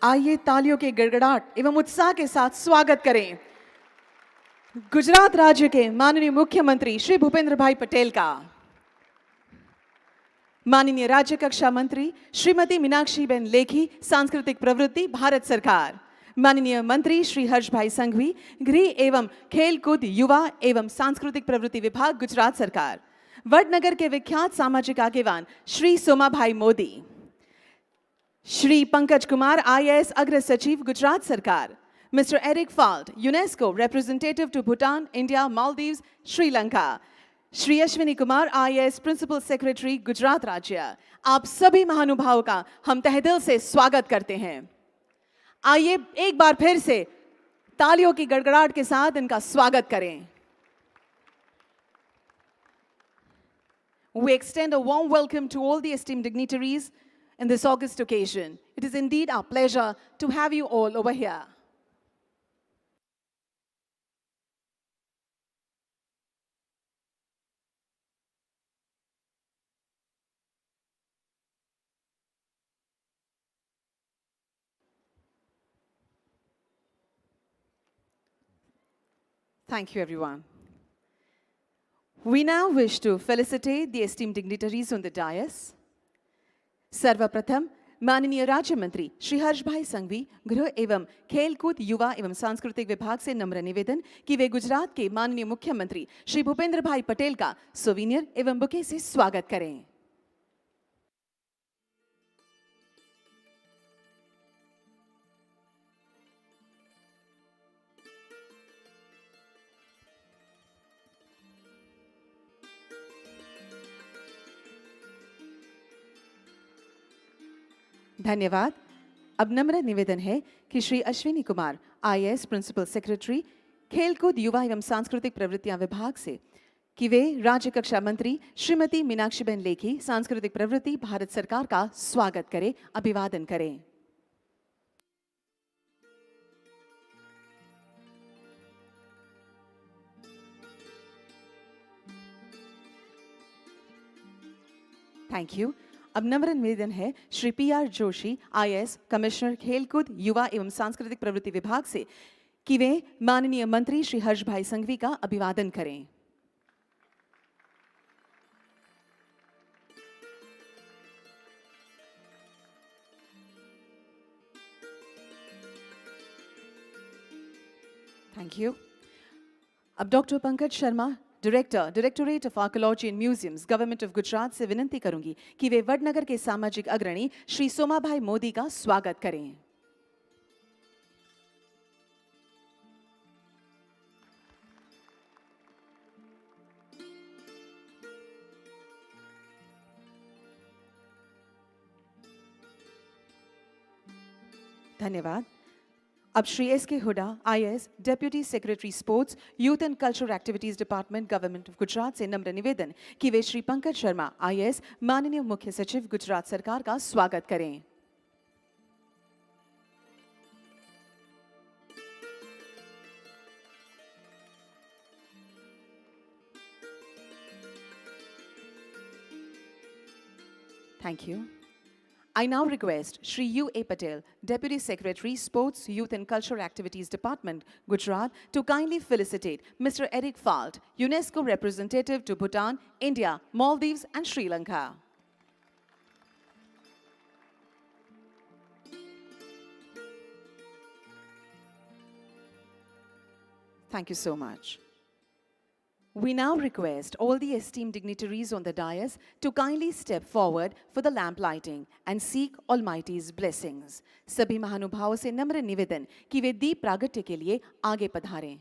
आइए तालियों के गड़गड़ाहट एवं उत्साह के साथ स्वागत करें गुजरात राज्य के माननीय मुख्यमंत्री श्री भूपेंद्र भाई पटेल का। माननीय राज्य कक्षा मंत्री श्रीमती मीनाक्षी बेन लेखी, सांस्कृतिक प्रवृत्ति भारत सरकार। माननीय मंत्री श्री हर्ष भाई संघवी, गृह एवं खेलकूद युवा एवं सांस्कृतिक प्रवृत्ति विभाग गुजरात सरकार। वडनगर के विख्यात सामाजिक आगेवान श्री सोमा भाई मोदी। श्री पंकज कुमार IAS अग्र सचिव गुजरात सरकार। Mister Eric Falt, UNESCO representative to Bhutan, India, Maldives, Sri Lanka. Shri Ashwini Kumar IAS principal secretary Gujarat राज्य। आप सभी महानुभावों का हम तहे दिल से स्वागत करते हैं। आइए एक बार फिर से तालियों की गड़गड़ाहट के साथ इनका स्वागत करें। We extend a warm welcome to all the esteemed dignitaries in this august occasion. It is indeed our pleasure to have you all over here. Thank you, everyone. We now wish to felicitate the esteemed dignitaries on the dais. सर्वप्रथम माननीय राज्य मंत्री श्री हर्ष भाई संघवी, गृह एवं खेलकूद युवा एवं सांस्कृतिक विभाग से नम्र निवेदन कि वे गुजरात के माननीय मुख्यमंत्री श्री भूपेंद्र भाई पटेल का सोवीनियर एवं बुके से स्वागत करें। धन्यवाद। अब नम्र निवेदन है कि Shri Ashwini Kumar IAS principal secretary खेलकूद युवा एवं सांस्कृतिक प्रवृत्तियां विभाग से कि वे राज्य कक्षा मंत्री श्रीमती मीनाक्षी बेन लेखी, सांस्कृतिक प्रवृत्ति भारत सरकार का स्वागत करें, अभिवादन करें। Thank you. अब नम्र निवेदन है Shri PR Joshi IAS commissioner खेलकूद युवा एवं सांस्कृतिक प्रवृत्ति विभाग से कि वे माननीय मंत्री श्री हर्ष भाई संघवी का अभिवादन करें। Thank you. अब doctor Pankaj Sharma, director, directorate of archaeology and museums, government of Gujarat से विनती करूंगी कि वे वडनगर के सामाजिक अग्रणी श्री सोमा भाई मोदी का स्वागत करें। धन्यवाद। अब Shri SK Hooda IAS deputy secretary sports, youth and cultural activities department, government of Gujarat से नम्र निवेदन कि वे श्री पंकज शर्मा IAS माननीय मुख्य सचिव गुजरात सरकार का स्वागत करें। Thank you. I now request Shri U.A. Patel, Deputy Secretary, Sports, Youth and Cultural Activities Department, Gujarat, to kindly felicitate Mr. Eric Fault, UNESCO Representative to Bhutan, India, Maldives and Sri Lanka. Thank you so much. We now request all the esteemed dignitaries on the dais to kindly step forward for the lamp lighting and seek Almighty's blessings. सभी महानुभावों से नम्र निवेदन कि वे दीप प्रागट्य के लिए आगे पधारें।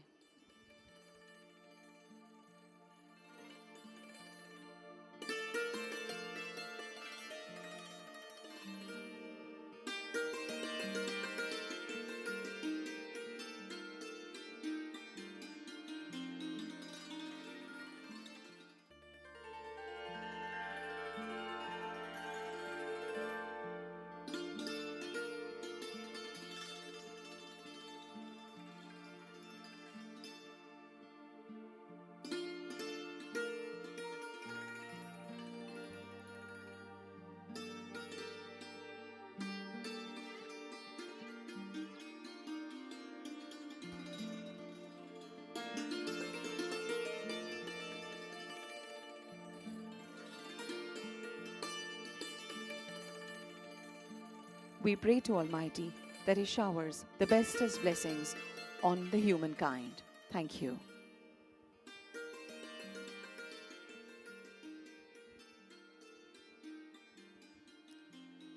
we pray to Almighty that He showers the bestest blessings on the humankind. Thank you.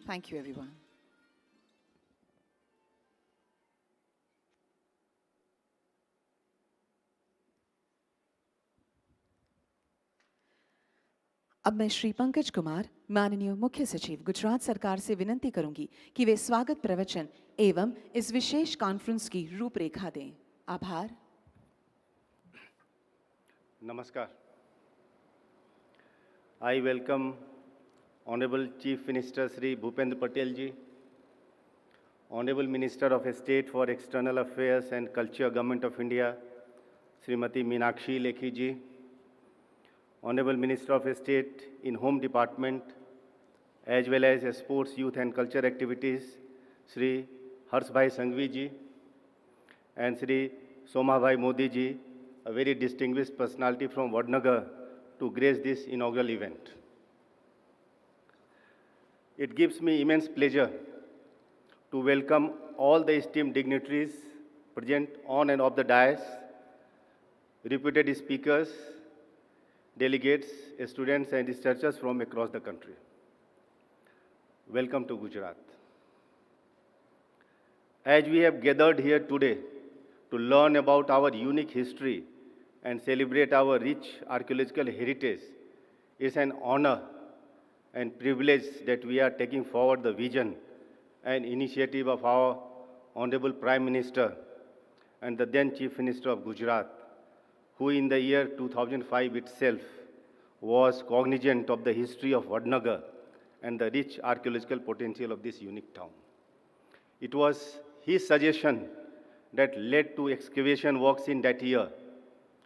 Thank you, everyone. अब मैं श्री पंकज कुमार, माननीय मुख्य सचिव गुजरात सरकार से विनंती करूंगी कि वे स्वागत प्रवचन एवं इस विशेष कॉन्फ्रेंस की रूपरेखा दें। आभार। नमस्कार। I welcome Honorable Chief Minister Sri Bhupendra Patel ji, Honorable Minister of State for External Affairs and Culture, Government of India, Srimati Meenakshi Lekhi ji, Honorable Minister of State in Home Department, as well as Sports, Youth and Culture Activities, Sri Harshbhai Sanghvi ji, and Sri Somabhai Modi ji, a very distinguished personality from Vadnagar, to grace this inaugural event. It gives me immense pleasure to welcome all the esteemed dignitaries present on and off the dais, reputed speakers, delegates, students and researchers from across the country. Welcome to Gujarat. As we have gathered here today to learn about our unique history and celebrate our rich archaeological heritage, it's an honor and privilege that we are taking forward the vision and initiative of our Honorable Prime Minister and the then Chief Minister of Gujarat, who in the year 2005 itself was cognizant of the history of Vadnagar and the rich archaeological potential of this unique town. It was his suggestion that led to excavation works in that year,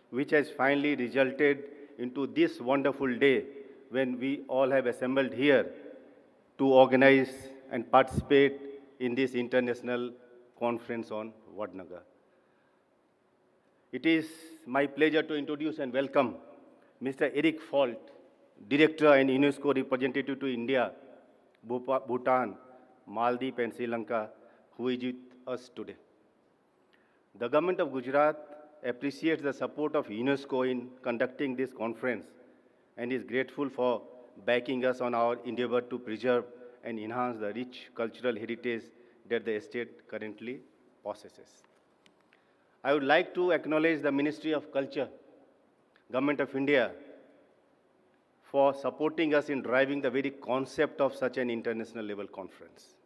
which has finally resulted into this wonderful day when we all have assembled here to organize and participate in this international conference on Vadnagar. It is my pleasure to introduce and welcome Mr. Eric Falt, Director and UNESCO representative to India, Bhutan, Maldives and Sri Lanka, who is with us today. The Government of Gujarat appreciates the support of UNESCO in conducting this conference and is grateful for backing us on our endeavor to preserve and enhance the rich cultural heritage that the state currently possesses. I would like to acknowledge the Ministry of Culture, Government of India, for supporting us in driving the very concept of such an international level conference.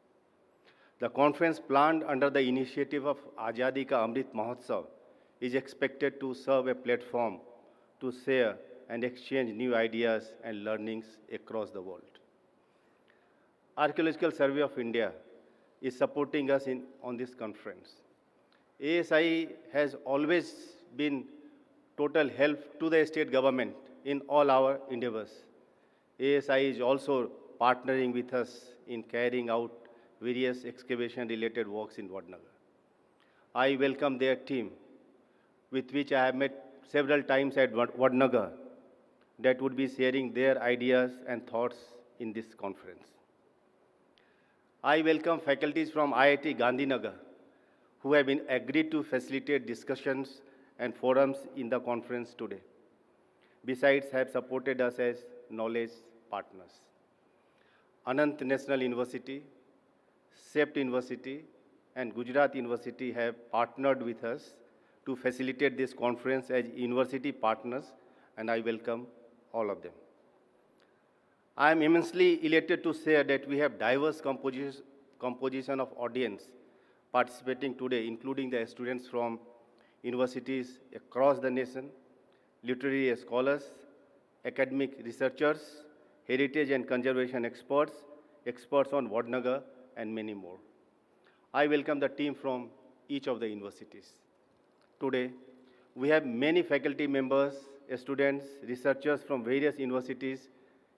The conference planned under the initiative of Azadi Ka Amrit Mahotsav is expected to serve a platform to share and exchange new ideas and learnings across the world. Archaeological Survey of India is supporting us on this conference. ASI has always been total help to the state government in all our endeavors. ASI is also partnering with us in carrying out various excavation-related works in Vadnagar. I welcome their team, with which I have met several times at Vadnagar, that would be sharing their ideas and thoughts in this conference. I welcome faculties from IIT Gandhinagar, who have been agreed to facilitate discussions and forums in the conference today. Besides, have supported us as knowledge partners. Anant National University, SEPT University, and Gujarat University have partnered with us to facilitate this conference as university partners, and I welcome all of them. I am immensely elated to say that we have diverse composition of audience participating today, including the students from universities across the nation, literary scholars, academic researchers, heritage and conservation experts, experts on Vadnagar, and many more. I welcome the team from each of the universities. Today, we have many faculty members, students, researchers from various universities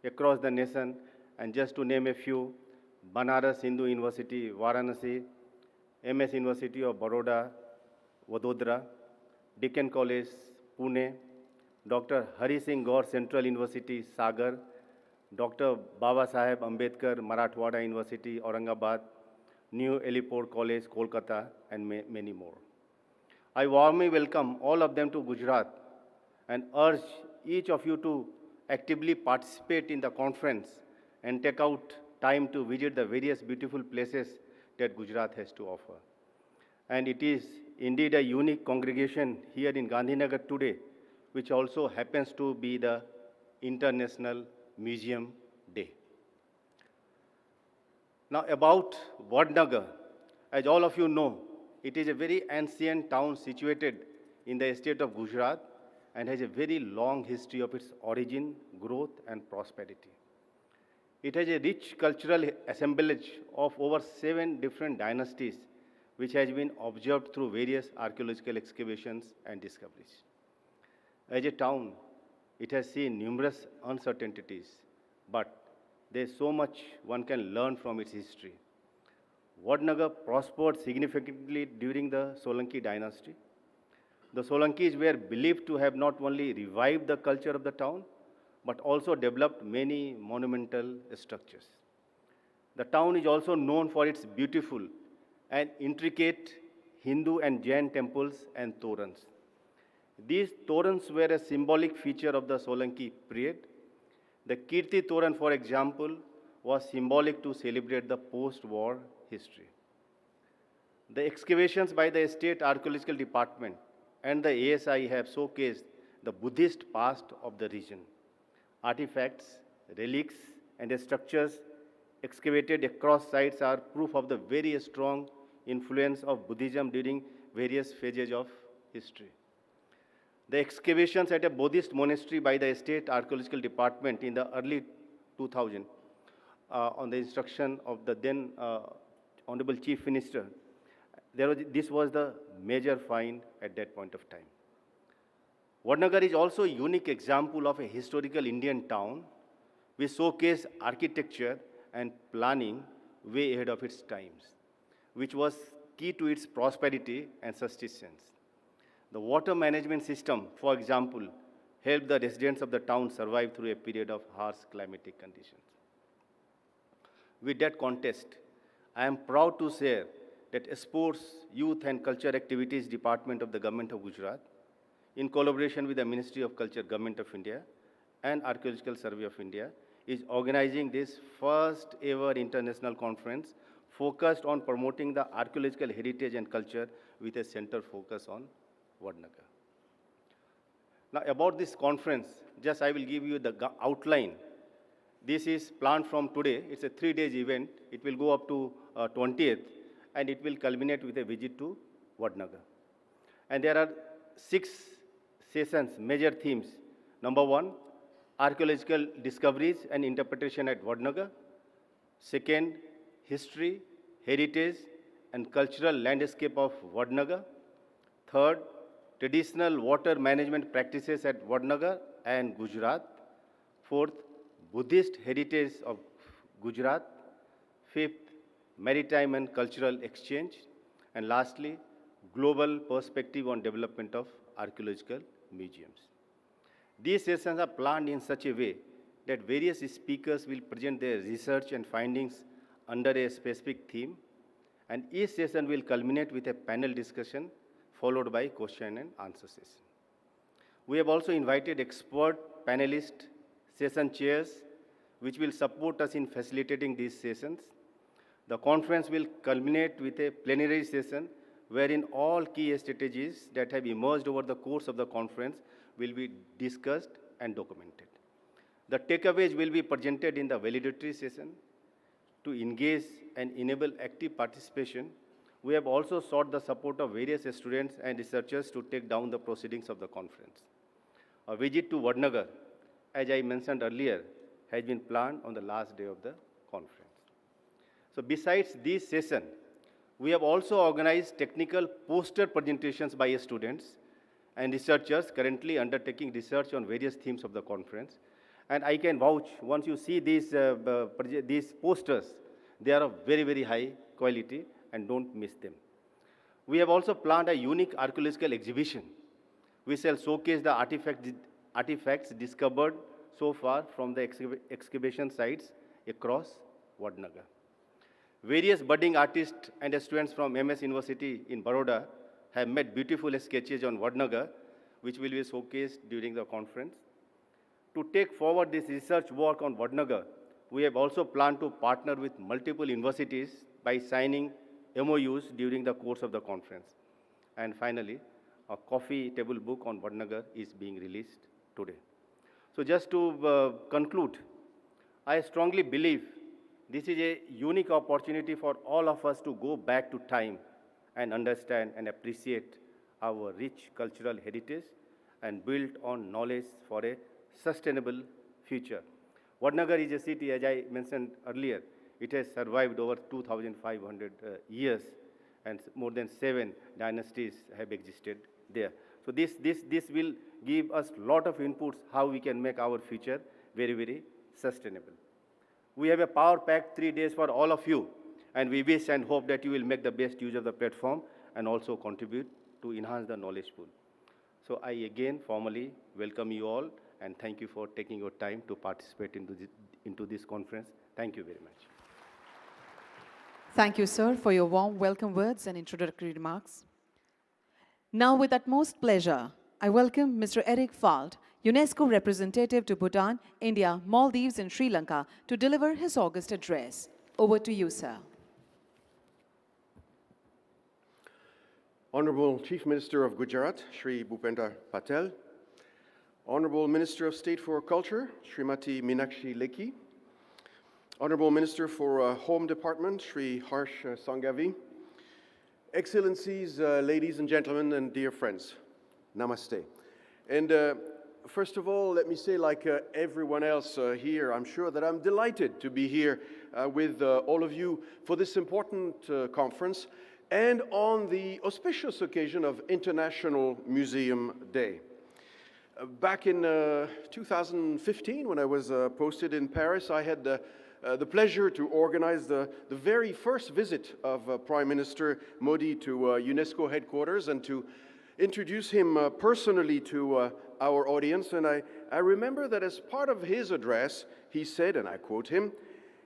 across the nation, and just to name a few, Banaras Hindu University, Varanasi, MS University of Baroda, Vadodara, Deccan College, Pune, Dr. Hari Singh Gaur Central University, Sagar, Dr. Baba Saheb Ambedkar Marathwada University, Aurangabad, New Eliport College, Kolkata, and many more. I warmly welcome all of them to Gujarat and urge each of you to actively participate in the conference and take out time to visit the various beautiful places that Gujarat has to offer. And it is indeed a unique congregation here in Gandhinagar today, which also happens to be the International Museum Day. Now, about Vadnagar, as all of you know, it is a very ancient town situated in the state of Gujarat and has a very long history of its origin, growth, and prosperity. It has a rich cultural assemblage of over 7 different dynasties, which has been observed through various archaeological excavations and discoveries. As a town, it has seen numerous uncertainties, but there is so much one can learn from its history. Vadnagar prospered significantly during the Solanki dynasty. The Solankis were believed to have not only revived the culture of the town, but also developed many monumental structures. The town is also known for its beautiful and intricate Hindu and Jain temples and torans. These torans were a symbolic feature of the Solanki period. The Kirti Toran, for example, was symbolic to celebrate the post-war history. The excavations by the State Archaeological Department and the ASI have showcased the Buddhist past of the region. Artifacts, relics, and structures excavated across sites are proof of the very strong influence of Buddhism during various phases of history. The excavations at a Buddhist monastery by the State Archaeological Department in the early 2000, on the instruction of the then Honorable Chief Minister, this was the major find at that point of time. Vadnagar is also a unique example of a historical Indian town which showcased architecture and planning way ahead of its times, which was key to its prosperity and subsistence. The water management system, for example, helped the residents of the town survive through a period of harsh climatic conditions. With that context, I am proud to share that Sports, Youth and Culture Activities Department of the Government of Gujarat, in collaboration with the Ministry of Culture, Government of India and Archaeological Survey of India, is organizing this first ever international conference focused on promoting the archaeological heritage and culture with a center focus on Vadnagar. Now about this conference, just I will give you the outline. This is planned from today. It's a 3 days event. It will go up to 20th and it will culminate with a visit to Vadnagar. And there are 6 sessions, major themes. Number 1, archaeological discoveries and interpretation at Vadnagar. Second, history, heritage and cultural landscape of Vadnagar. Third, traditional water management practices at Vadnagar and Gujarat. Fourth, Buddhist heritage of Gujarat. Fifth, maritime and cultural exchange. And lastly, global perspective on development of archaeological museums. These sessions are planned in such a way that various speakers will present their research and findings under a specific theme, and each session will culminate with a panel discussion followed by question and answer session. We have also invited expert panelists, session chairs, which will support us in facilitating these sessions. The conference will culminate with a plenary session wherein all key strategies that have emerged over the course of the conference will be discussed and documented. The takeaways will be presented in the validatory session. To engage and enable active participation, we have also sought the support of various students and researchers to take down the proceedings of the conference. A visit to Vadnagar, as I mentioned earlier, has been planned on the last day of the conference. So besides this session, we have also organized technical poster presentations by students and researchers currently undertaking research on various themes of the conference. And I can vouch, once you see these posters, they are of very, very high quality and don't miss them. We have also planned a unique archaeological exhibition which shall showcase the artifacts discovered so far from the excavation sites across Vadnagar. Various budding artists and students from MS University in Baroda have made beautiful sketches on Vadnagar, which will be showcased during the conference. To take forward this research work on Vadnagar, we have also planned to partner with multiple universities by signing MOUs during the course of the conference. And finally, a coffee table book on Vadnagar is being released today. So just to conclude, I strongly believe this is a unique opportunity for all of us to go back to time and understand and appreciate our rich cultural heritage and build on knowledge for a sustainable future. Vadnagar is a city, as I mentioned earlier, it has survived over 2,500 years and more than 7 dynasties have existed there. So this will give us a lot of inputs how we can make our future very, very sustainable. We have a power-packed 3 days for all of you, and we wish and hope that you will make the best use of the platform and also contribute to enhance the knowledge pool. So I again formally welcome you all and thank you for taking your time to participate into this conference. Thank you very much. Thank you, sir, for your warm welcome words and introductory remarks. Now, with utmost pleasure, I welcome Mr. Eric Falt, UNESCO representative to Bhutan, India, Maldives, and Sri Lanka, to deliver his August address. Over to you, sir. Honorable Chief Minister of Gujarat, Shri Bhupendra Patel, Honorable Minister of State for Culture, Srimati Meenakshi Lekhi, Honorable Minister for Home Department, Shri Harsh Sanghavi, Excellencies, ladies and gentlemen, and dear friends, Namaste. And first of all, let me say, like everyone else here, I'm sure that I'm delighted to be here with all of you for this important conference and on the auspicious occasion of International Museum Day. Back in 2015, when I was posted in Paris, I had the pleasure to organize the very first visit of Prime Minister Modi to UNESCO headquarters and to introduce him personally to our audience. And I remember that as part of his address, he said, and I quote him,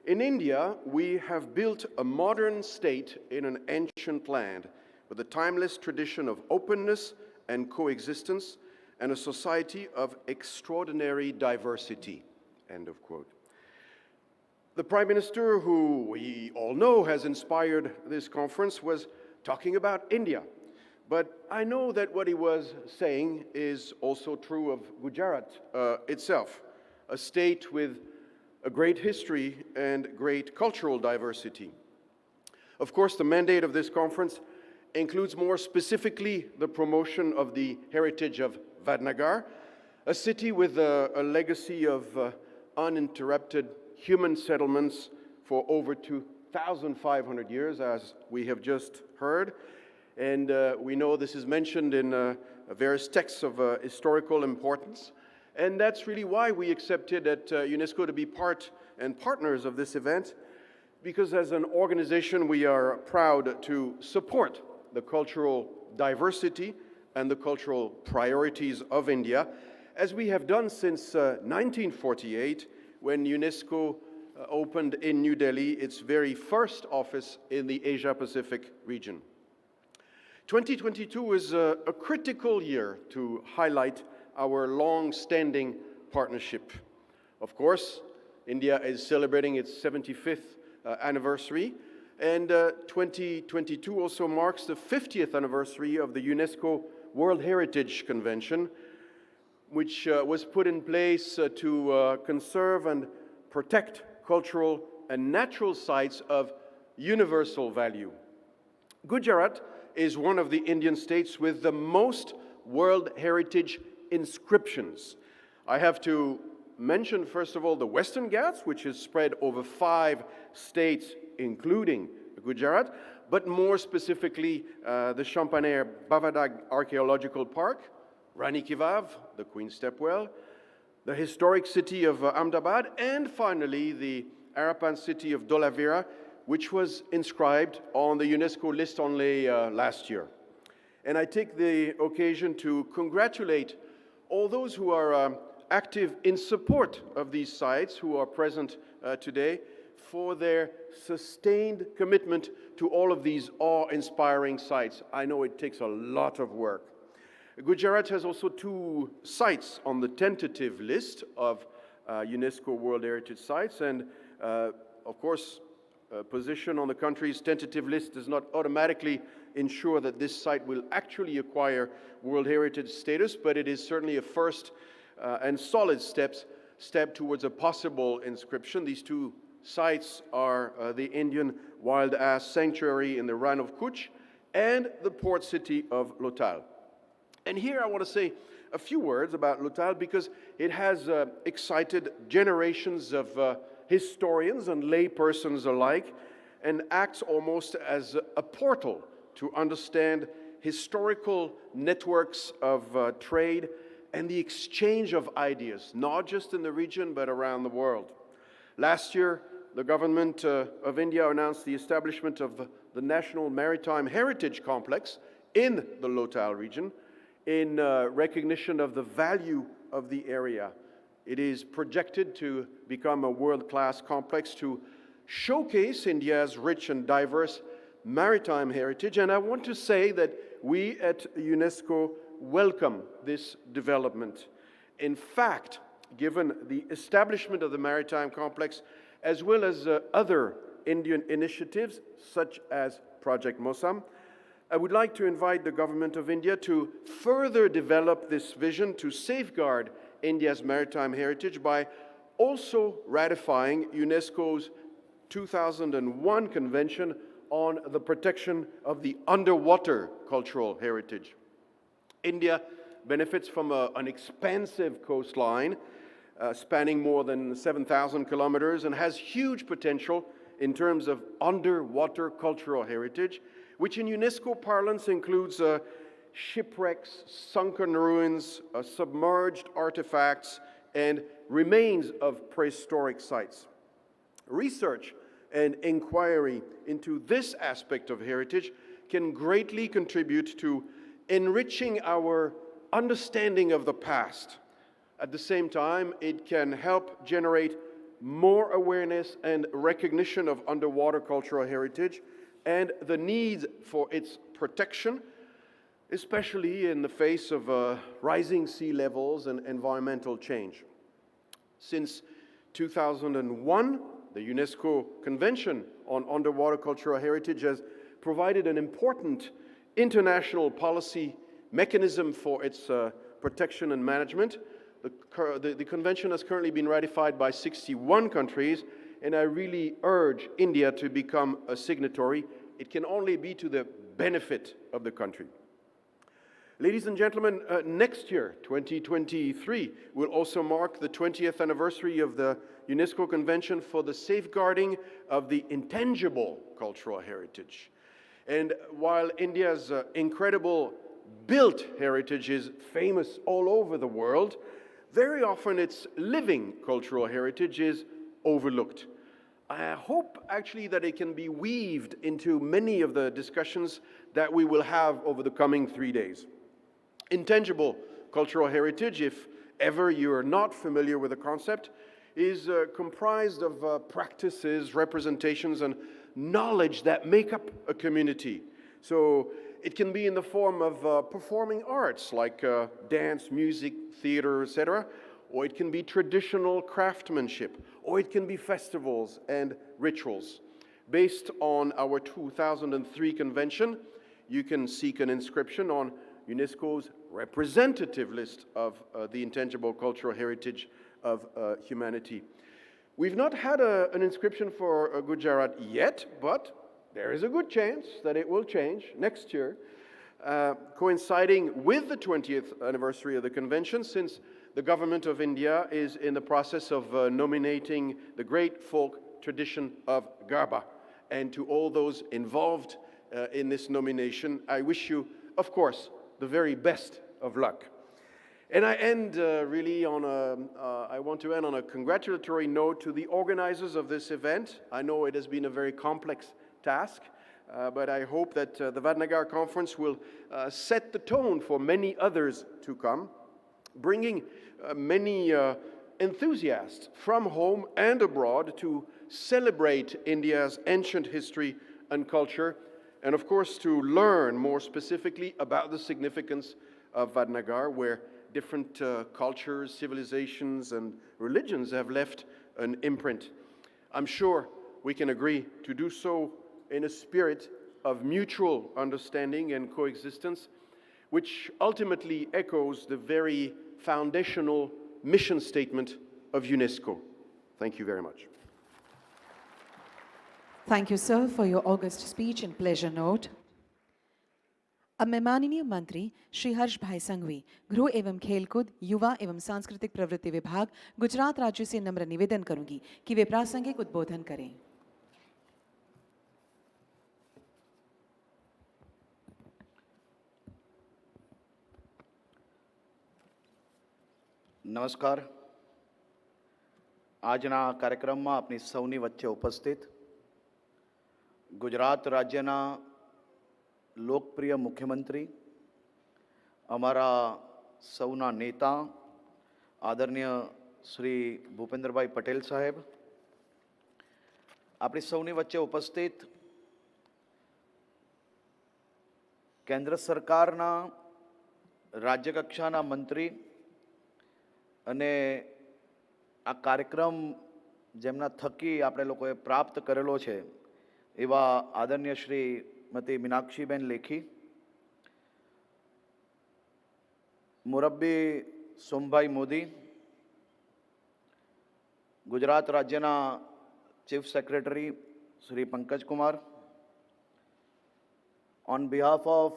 "In India, we have built a modern state in an ancient land with a timeless tradition of openness and coexistence and a society of extraordinary diversity," end of quote. The Prime Minister, who we all know has inspired this conference, was talking about India. But I know that what he was saying is also true of Gujarat itself, a state with a great history and great cultural diversity. Of course, the mandate of this conference includes more specifically the promotion of the heritage of Vadnagar, a city with a legacy of uninterrupted human settlements for over 2,500 years, as we have just heard. And we know this is mentioned in various texts of historical importance. And that's really why we accepted at UNESCO to be part and partners of this event, because as an organization, we are proud to support the cultural diversity and the cultural priorities of India, as we have done since 1948, when UNESCO opened in New Delhi its very first office in the Asia-Pacific region. 2022 is a critical year to highlight our long-standing partnership. Of course, India is celebrating its 75th anniversary, and 2022 also marks the 50th anniversary of the UNESCO World Heritage Convention, which was put in place to conserve and protect cultural and natural sites of universal value. Gujarat is one of the Indian states with the most World Heritage inscriptions. I have to mention, first of all, the Western Ghats, which is spread over 5 states, including Gujarat, but more specifically, the Champaner Bavadag Archaeological Park, Rani Ki Vav, the Queen's Stepwell, the historic city of Ahmedabad, and finally, the Arapan city of Dholavira, which was inscribed on the UNESCO list only last year. And I take the occasion to congratulate all those who are active in support of these sites, who are present today, for their sustained commitment to all of these awe-inspiring sites. I know it takes a lot of work. Gujarat has also 2 sites on the tentative list of UNESCO World Heritage Sites, and of course, position on the country's tentative list does not automatically ensure that this site will actually acquire World Heritage status, but it is certainly a first and solid step towards a possible inscription. These 2 sites are the Indian Wild Ass Sanctuary in the Rann of Kutch and the port city of Lothal. And here I want to say a few words about Lothal because it has excited generations of historians and laypersons alike and acts almost as a portal to understand historical networks of trade and the exchange of ideas, not just in the region but around the world. Last year, the government of India announced the establishment of the National Maritime Heritage Complex in the Lothal region in recognition of the value of the area. It is projected to become a world-class complex to showcase India's rich and diverse maritime heritage, and I want to say that we at UNESCO welcome this development. In fact, given the establishment of the maritime complex, as well as other Indian initiatives such as Project Mosam, I would like to invite the Government of India to further develop this vision to safeguard India's maritime heritage by also ratifying UNESCO's 2001 Convention on the Protection of the Underwater Cultural Heritage. India benefits from an expansive coastline spanning more than 7,000 kilometers and has huge potential in terms of underwater cultural heritage, which in UNESCO parlance includes shipwrecks, sunken ruins, submerged artifacts, and remains of prehistoric sites. Research and inquiry into this aspect of heritage can greatly contribute to enriching our understanding of the past. At the same time, it can help generate more awareness and recognition of underwater cultural heritage and the need for its protection, especially in the face of rising sea levels and environmental change. Since 2001, the UNESCO Convention on Underwater Cultural Heritage has provided an important international policy mechanism for its protection and management. The convention has currently been ratified by 61 countries, and I really urge India to become a signatory. It can only be to the benefit of the country. Ladies and gentlemen, next year, 2023, will also mark the 20th anniversary of the UNESCO Convention for the Safeguarding of the Intangible Cultural Heritage. And while India's incredible built heritage is famous all over the world, very often its living cultural heritage is overlooked. I hope actually that it can be weaved into many of the discussions that we will have over the coming 3 days. Intangible cultural heritage, if ever you are not familiar with the concept, is comprised of practices, representations, and knowledge that make up a community. So it can be in the form of performing arts like dance, music, theater, etc., or it can be traditional craftsmanship, or it can be festivals and rituals. Based on our 2003 convention, you can seek an inscription on UNESCO's representative list of the intangible cultural heritage of humanity. We've not had an inscription for Gujarat yet, but there is a good chance that it will change next year, coinciding with the 20th anniversary of the convention, since the government of India is in the process of nominating the great folk tradition of Garba. And to all those involved in this nomination, I wish you, of course, the very best of luck. And I end really on I want to end on a congratulatory note to the organizers of this event. I know it has been a very complex task, but I hope that the Vadnagar conference will set the tone for many others to come, bringing many enthusiasts from home and abroad to celebrate India's ancient history and culture, and of course to learn more specifically about the significance of Vadnagar, where different cultures, civilizations, and religions have left an imprint. I'm sure we can agree to do so in a spirit of mutual understanding and coexistence, which ultimately echoes the very foundational mission statement of UNESCO. Thank you very much. Thank you, sir, for your august speech and pleasure note. अब मैं माननीय मंत्री श्री हर्षभाई संघवी, गृह एवं खेलकूद, युवा एवं सांस्कृतिक प्रवृत्ति विभाग, गुजरात राज्य से नम्र निवेदन करूंगी कि वे प्रासंगिक उद्बोधन करें. નમસ્કાર. આજના કાર્યક્રમમાં આપની સૌની વચ્ચે ઉપસ્થિત ગુજરાત રાજ્યના લોકપ્રિય મુખ્યમંત્રી, અમારા સૌના નેતા આદરણીય શ્રી ભૂપેન્દ્રભાઈ પટેલ સાહેબ, આપણી સૌની વચ્ચે ઉપસ્થિત કેન્દ્ર સરકારના રાજ્યકક્ષાના મંત્રી અને આ કાર્યક્રમ જેમના થકી આપણે લોકોએ પ્રાપ્ત કરેલો છે એવા આદરણીય શ્રીમતી મીનાક્ષીબેન લેખી, મુરબ્બી સોમભાઈ મોદી, ગુજરાત રાજ્યના chief secretary Shri Pankaj Kumar, on behalf of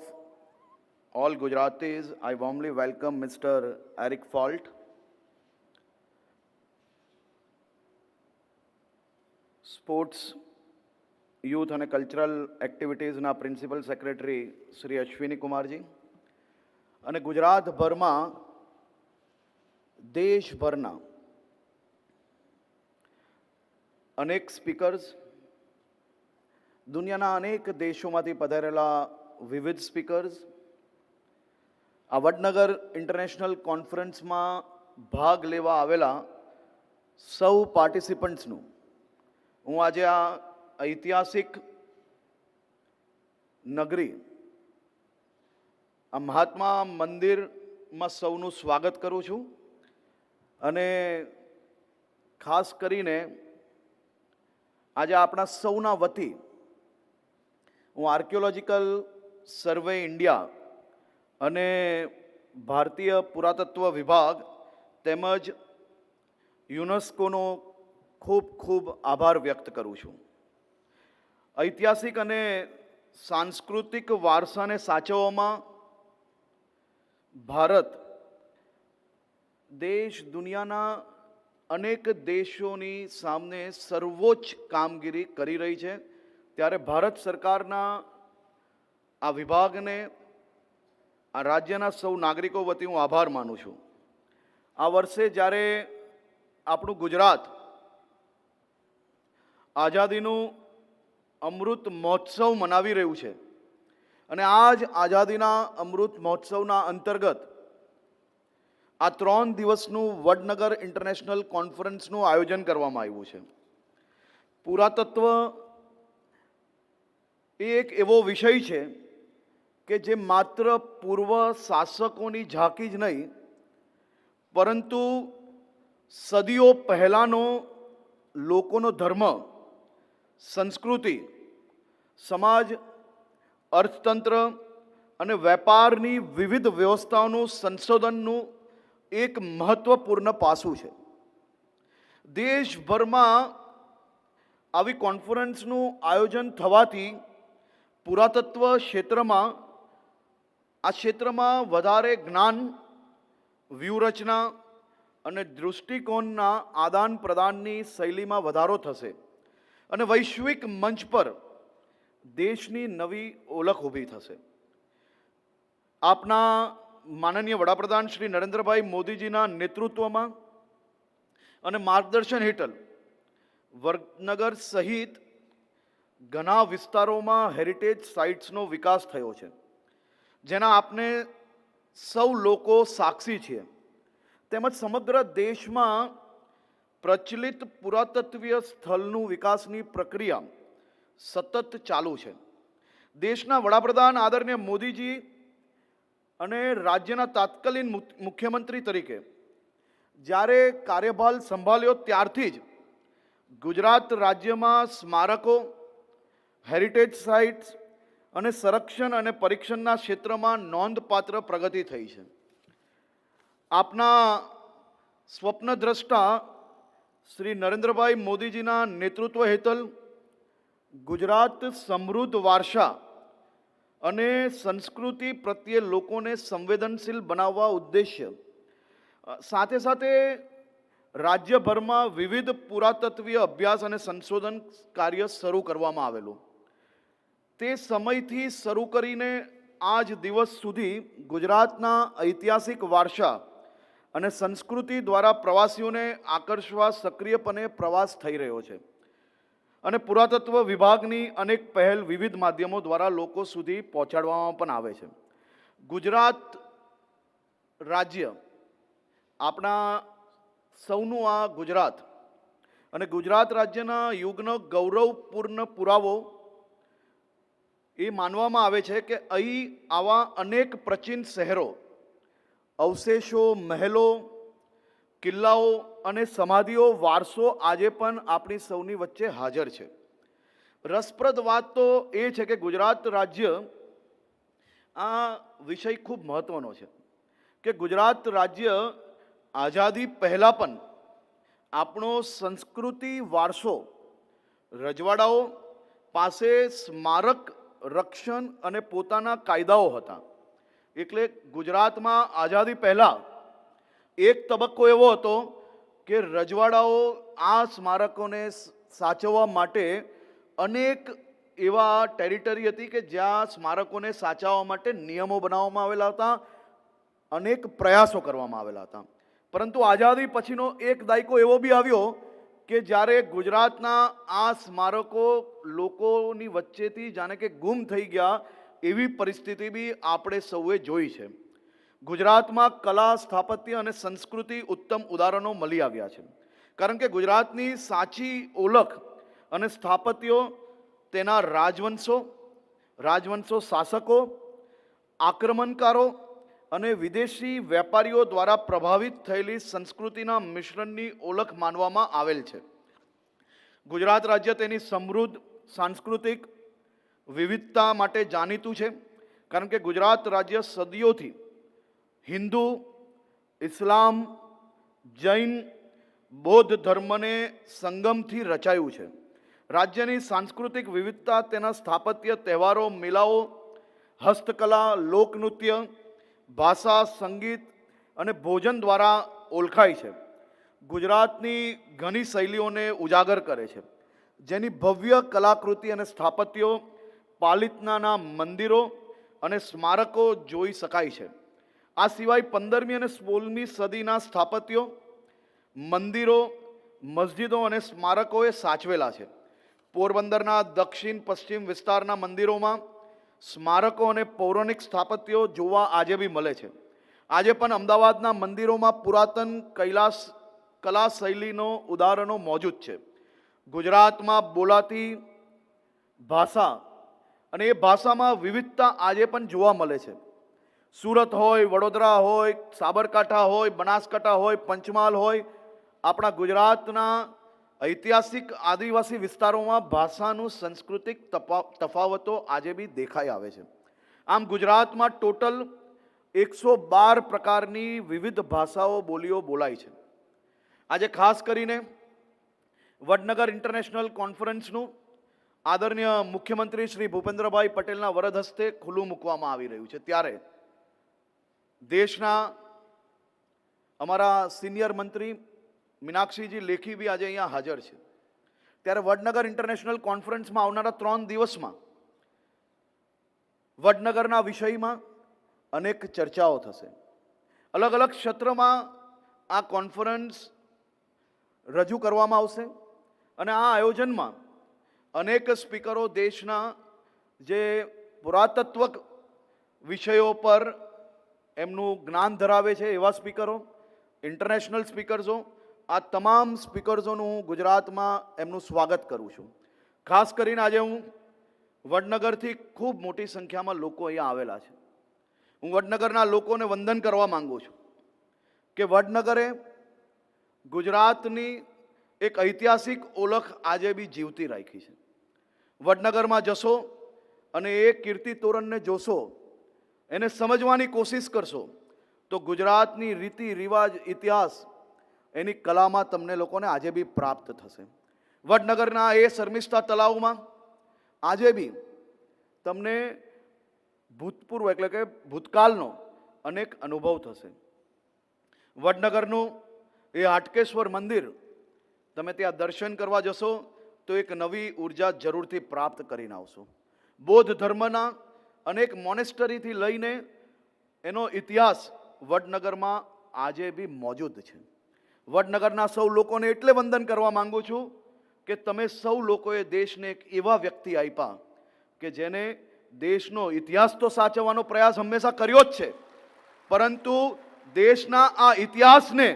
all Gujaratis, I warmly welcome Mr. Eric Falt, sports, youth અને કલ્ચરલ એક્ટિવિટીઝના પ્રિન્સિપલ સેક્રેટરી શ્રી અશ્વિની કુમારજી અને ગુજરાતભરમાં દેશભરના અનેક સ્પીકર્સ, દુનિયાના અનેક દેશોમાંથી પધારેલા વિવિધ સ્પીકર્સ, આ વડનગર ઇન્ટરનેશનલ કોન્ફરન્સમાં ભાગ લેવા આવેલા સૌ પાર્ટિસિપન્ટ્સનું હું આજે આ ઐતિહાસિક નગરી, આ મહાત્મા મંદિરમાં સૌનું સ્વાગત કરું છું. અને ખાસ કરીને આજે આપણા સૌના વતી હું આર્કિયોલોજીકલ સર્વે ઇન્ડિયા અને ભારતીય પુરાતત્વ વિભાગ તેમજ યુનેસ્કોનો ખૂબ ખૂબ આભાર વ્યક્ત કરું છું. ઐતિહાસિક અને સાંસ્કૃતિક વારસાને સાચવવામાં ભારત દેશ દુનિયાના અનેક દેશોની સામે સર્વોચ્ચ કામગીરી કરી રહી છે, ત્યારે ભારત સરકારના આ વિભાગને, આ રાજ્યના સૌ નાગરિકો વતી હું આભાર માનું છું. આ વર્ષે જ્યારે આપણું ગુજરાત આઝાદીનું અમૃત મહોત્સવ મનાવી રહ્યું છે અને આ જ આઝાદીના અમૃત મહોત્સવના અંતર્ગત આ 3 દિવસનું વડનગર ઇન્ટરનેશનલ કોન્ફરન્સનું આયોજન કરવામાં આવ્યું છે. પુરાતત્વ એ એક એવો વિષય છે કે જે માત્ર પૂર્વ શાસકોની ઝાંકી જ નહીં, પરંતુ સદીઓ પહેલાંનો લોકોનો ધર્મ, સંસ્કૃતિ, સમાજ, અર્થતંત્ર અને વેપારની વિવિધ વ્યવસ્થાઓનું સંશોધનનું એક મહત્વપૂર્ણ પાસું છે. દેશભરમાં આવી કોન્ફરન્સનું આયોજન થવાથી પુરાતત્વ ક્ષેત્રમાં, આ ક્ષેત્રમાં વધારે જ્ઞાન, વ્યૂહરચના અને દૃષ્ટિકોણના આદાન પ્રદાનની શૈલીમાં વધારો થશે અને વૈશ્વિક મંચ પર દેશની નવી ઓળખ ઊભી થશે. આપના માનનીય વડાપ્રધાન શ્રી નરેન્દ્રભાઈ મોદીજીના નેતૃત્વમાં અને માર્ગદર્શન હેઠળ વડનગર સહિત ઘણા વિસ્તારોમાં હેરિટેજ સાઇટ્સનો વિકાસ થયો છે, જેના આપને સૌ લોકો સાક્ષી છીએ. તેમજ સમગ્ર દેશમાં પ્રચલિત પુરાતત્વીય સ્થળનું વિકાસની પ્રક્રિયા સતત ચાલુ છે. દેશના વડાપ્રધાન આદરણીય મોદીજી અને રાજ્યના તાત્કાલિન મુખ્યમંત્રી તરીકે જ્યારે કાર્યભાર સંભાળ્યો ત્યારથી જ ગુજરાત રાજ્યમાં સ્મારકો, હેરિટેજ સાઇટ્સ અને સંરક્ષણ અને પરીક્ષણના ક્ષેત્રમાં નોંધપાત્ર પ્રગતિ થઈ છે. આપના સ્વપ્નદ્રષ્ટા શ્રી નરેન્દ્રભાઈ મોદીજીના નેતૃત્વ હેઠળ ગુજરાત સમૃદ્ધ વારસા અને સંસ્કૃતિ પ્રત્યે લોકોને સંવેદનશીલ બનાવવા ઉદ્દેશ્ય સાથે સાથે રાજ્યભરમાં વિવિધ પુરાતત્વીય અભ્યાસ અને સંશોધન કાર્ય શરૂ કરવામાં આવેલું. તે સમયથી શરૂ કરીને આજ દિવસ સુધી ગુજરાતના ઐતિહાસિક વારસા અને સંસ્કૃતિ દ્વારા પ્રવાસીઓને આકર્ષવા સક્રિયપણે પ્રવાસ થઈ રહ્યો છે અને પુરાતત્વ વિભાગની અનેક પહેલ વિવિધ માધ્યમો દ્વારા લોકો સુધી પહોંચાડવામાં પણ આવે છે. ગુજરાત રાજ્ય આપણા સૌનું આ ગુજરાત અને ગુજરાત રાજ્યના યુગનો ગૌરવપૂર્ણ પુરાવો એ માનવામાં આવે છે કે અહીં આવા અનેક પ્રાચીન શહેરો, અવશેષો, મહેલો, કિલ્લાઓ અને સમાધિઓ વારસો આજે પણ આપણી સૌની વચ્ચે હાજર છે. રસપ્રદ વાત તો એ છે કે ગુજરાત રાજ્ય આ વિષય ખૂબ મહત્વનો છે કે ગુજરાત રાજ્ય આઝાદી પહેલાં પણ આપણો સંસ્કૃતિ વારસો રજવાડાઓ પાસે સ્મારક રક્ષણ અને પોતાના કાયદાઓ હતા. એટલે ગુજરાતમાં આઝાદી પહેલાં એક તબક્કો એવો હતો કે રજવાડાઓ આ સ્મારકોને સાચવવા માટે અનેક એવા ટેરિટરી હતી કે જ્યાં સ્મારકોને સાચવવા માટે નિયમો બનાવવામાં આવેલા હતા, અનેક પ્રયાસો કરવામાં આવેલા હતા. પરંતુ આઝાદી પછીનો એક દાયકો એવો બી આવ્યો કે જ્યારે ગુજરાતના આ સ્મારકો લોકોની વચ્ચેથી જાણે કે ગુમ થઈ ગયા એવી પરિસ્થિતિ બી આપણે સૌએ જોઈ છે. ગુજરાતમાં કલા, સ્થાપત્ય અને સંસ્કૃતિ ઉત્તમ ઉદાહરણો મળી આવ્યા છે. કારણ કે ગુજરાતની સાચી ઓળખ અને સ્થાપત્યો તેના રાજવંશો, શાસકો, આક્રમણકારો અને વિદેશી વેપારીઓ દ્વારા પ્રભાવિત થયેલી સંસ્કૃતિના મિશ્રણની ઓળખ માનવામાં આવેલ છે. ગુજરાત રાજ્ય તેની સમૃદ્ધ સાંસ્કૃતિક વિવિધતા માટે જાણીતું છે. કારણ કે ગુજરાત રાજ્ય સદીઓથી હિન્દુ, ઇસ્લામ, જૈન, બૌદ્ધ ધર્મને સંગમથી રચાયું છે. રાજ્યની સાંસ્કૃતિક વિવિધતા તેના સ્થાપત્ય, તહેવારો, મેળાઓ, હસ્તકલા, લોકનૃત્ય, ભાષા, સંગીત અને ભોજન દ્વારા ઓળખાય છે. ગુજરાતની ઘણી શૈલીઓને ઉજાગર કરે છે, જેની ભવ્ય કલાકૃતિ અને સ્થાપત્યો પાલિતાનાના મંદિરો અને સ્મારકો જોઈ શકાય છે. આ સિવાય 15મી અને 16મી સદીના સ્થાપત્યો, મંદિરો, મસ્જિદો અને સ્મારકોએ સાચવેલા છે. પોરબંદરના દક્ષિણ પશ્ચિમ વિસ્તારના મંદિરોમાં સ્મારકો અને પૌરાણિક સ્થાપત્યો જોવા આજે બી મળે છે. આજે પણ અમદાવાદના મંદિરોમાં પુરાતન કલા શૈલીનો ઉદાહરણો મોજૂદ છે. ગુજરાતમાં બોલાતી ભાષા અને એ ભાષામાં વિવિધતા આજે પણ જોવા મળે છે. સુરત હોય, વડોદરા હોય, સાબરકાંઠા હોય, બનાસકાંઠા હોય, પંચમહાલ હોય, આપણા ગુજરાતના ઐતિહાસિક આદિવાસી વિસ્તારોમાં ભાષાનું સાંસ્કૃતિક તફાવતો આજે બી દેખાઈ આવે છે. આમ ગુજરાતમાં ટોટલ 112 પ્રકારની વિવિધ ભાષાઓ, બોલીઓ બોલાય છે. આજે ખાસ કરીને વડનગર ઇન્ટરનેશનલ કોન્ફરન્સનું આદરણીય મુખ્યમંત્રી શ્રી ભૂપેન્દ્રભાઈ પટેલના વરદ હસ્તે ખુલ્લું મૂકવામાં આવી રહ્યું છે. ત્યારે દેશના અમારા સિનિયર મંત્રી મીનાક્ષીજી લેખી બી આજે અહીંયા હાજર છે. ત્યારે વડનગર ઇન્ટરનેશનલ કોન્ફરન્સમાં આવનારા 3 દિવસમાં વડનગરના વિષયમાં અનેક ચર્ચાઓ થશે. અલગ અલગ ક્ષેત્રમાં આ કોન્ફરન્સ રજૂ કરવામાં આવશે અને આ આયોજનમાં અનેક સ્પીકરો દેશના જે પુરાતત્વ વિષયો પર એમનું જ્ઞાન ધરાવે છે એવા સ્પીકરો, ઇન્ટરનેશનલ સ્પીકર્સો આ તમામ સ્પીકર્સોનું હું ગુજરાતમાં એમનું સ્વાગત કરું છું. ખાસ કરીને આજે હું વડનગરથી ખૂબ મોટી સંખ્યામાં લોકો અહીંયા આવેલા છે. હું વડનગરના લોકોને વંદન કરવા માંગુ છું કે વડનગરે ગુજરાતની એક ઐતિહાસિક ઓળખ આજે બી જીવતી રાખી છે. વડનગરમાં જશો અને એ કીર્તિ તોરણને જોશો, એને સમજવાની કોશિશ કરશો તો ગુજરાતની રીતિ રિવાજ, ઇતિહાસ, એની કલામાં તમને લોકોને આજે બી પ્રાપ્ત થશે. વડનગરના એ શર્મિષ્ઠા તળાવમાં આજે બી તમને ભૂતપૂર્વ એટલે કે ભૂતકાળનો અનેક અનુભવ થશે. વડનગરનું એ હાટકેશ્વર મંદિર તમે ત્યાં દર્શન કરવા જશો તો એક નવી ઉર્જા જરૂરથી પ્રાપ્ત કરીને આવશો. બૌદ્ધ ધર્મના અનેક મોનેસ્ટરીથી લઈને એનો ઇતિહાસ વડનગરમાં આજે બી મોજૂદ છે. વડનગરના સૌ લોકોને એટલે વંદન કરવા માંગુ છું કે તમે સૌ લોકોએ દેશને એક એવા વ્યક્તિ આપ્યા કે જેને દેશનો ઇતિહાસ તો સાચવવાનો પ્રયાસ હંમેશા કર્યો જ છે, પરંતુ દેશના આ ઇતિહાસને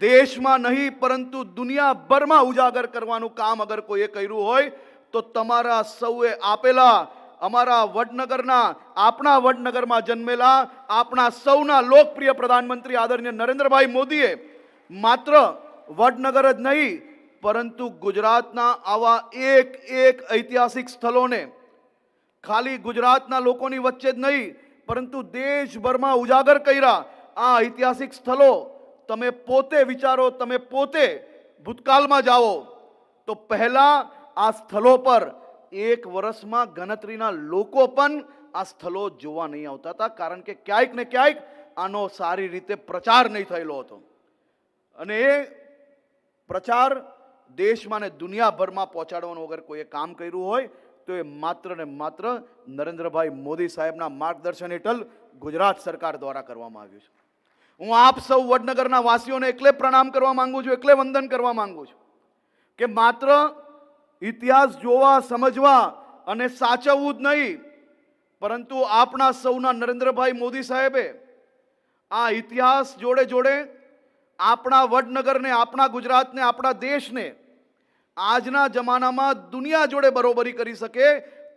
દેશમાં નહીં પરંતુ દુનિયાભરમાં ઉજાગર કરવાનું કામ અગર કોઈએ કર્યું હોય તો તમારા સૌએ આપેલા અમારા વડનગરના, આપણા વડનગરમાં જન્મેલા આપણા સૌના લોકપ્રિય પ્રધાનમંત્રી આદરણીય નરેન્દ્રભાઈ મોદીએ માત્ર વડનગર જ નહીં પરંતુ ગુજરાતના આવા એક એક ઐતિહાસિક સ્થળોને ખાલી ગુજરાતના લોકોની વચ્ચે જ નહીં પરંતુ દેશભરમાં ઉજાગર કર્યા. આ ઐતિહાસિક સ્થળો તમે પોતે વિચારો, તમે પોતે ભૂતકાળમાં જાઓ તો પહેલા આ સ્થળો પર એક વર્ષમાં ગણતરીના લોકો પણ આ સ્થળો જોવા નહીં આવતા હતા, કારણ કે ક્યાંક ને ક્યાંક આનો સારી રીતે પ્રચાર નહીં થયેલો હતો. અને એ પ્રચાર દેશમાં ને દુનિયાભરમાં પહોંચાડવાનું અગર કોઈએ કામ કર્યું હોય તો એ માત્ર ને માત્ર નરેન્દ્રભાઈ મોદી સાહેબના માર્ગદર્શન હેઠળ ગુજરાત સરકાર દ્વારા કરવામાં આવ્યું છે. હું આપ સૌ વડનગરના વાસીઓને એટલે પ્રણામ કરવા માંગુ છું, એટલે વંદન કરવા માંગુ છું કે માત્ર ઇતિહાસ જોવા, સમજવા અને સાચવવું જ નહીં પરંતુ આપણા સૌના નરેન્દ્રભાઈ મોદી સાહેબે આ ઇતિહાસ જોડે જોડે આપણા વડનગરને, આપણા ગુજરાતને, આપણા દેશને આજના જમાનામાં દુનિયા જોડે બરોબરી કરી શકે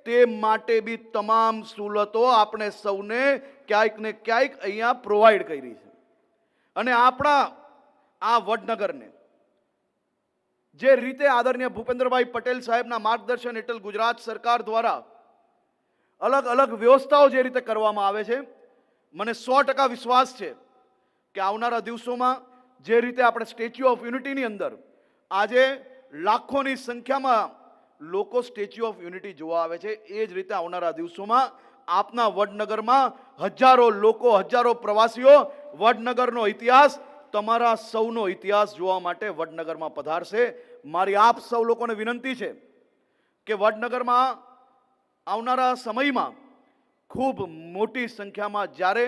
તે માટે બી તમામ સહુલતો આપણે સૌને ક્યાંક ને ક્યાંક અહીંયા પ્રોવાઈડ કરી છે. અને આપણા આ વડનગરને જે રીતે આદરણીય ભૂપેન્દ્રભાઈ પટેલ સાહેબના માર્ગદર્શન હેઠળ ગુજરાત સરકાર દ્વારા અલગ અલગ વ્યવસ્થાઓ જે રીતે કરવામાં આવે છે, મને 100% વિશ્વાસ છે કે આવનારા દિવસોમાં જે રીતે આપણે સ્ટેચ્યુ ઓફ યુનિટીની અંદર આજે લાખોની સંખ્યામાં લોકો સ્ટેચ્યુ ઓફ યુનિટી જોવા આવે છે, એ જ રીતે આવનારા દિવસોમાં આપના વડનગરમાં હજારો લોકો, હજારો પ્રવાસીઓ વડનગરનો ઇતિહાસ, તમારા સૌનો ઇતિહાસ જોવા માટે વડનગરમાં પધારશે. મારી આપ સૌ લોકોને વિનંતી છે કે વડનગરમાં આવનારા સમયમાં ખૂબ મોટી સંખ્યામાં જ્યારે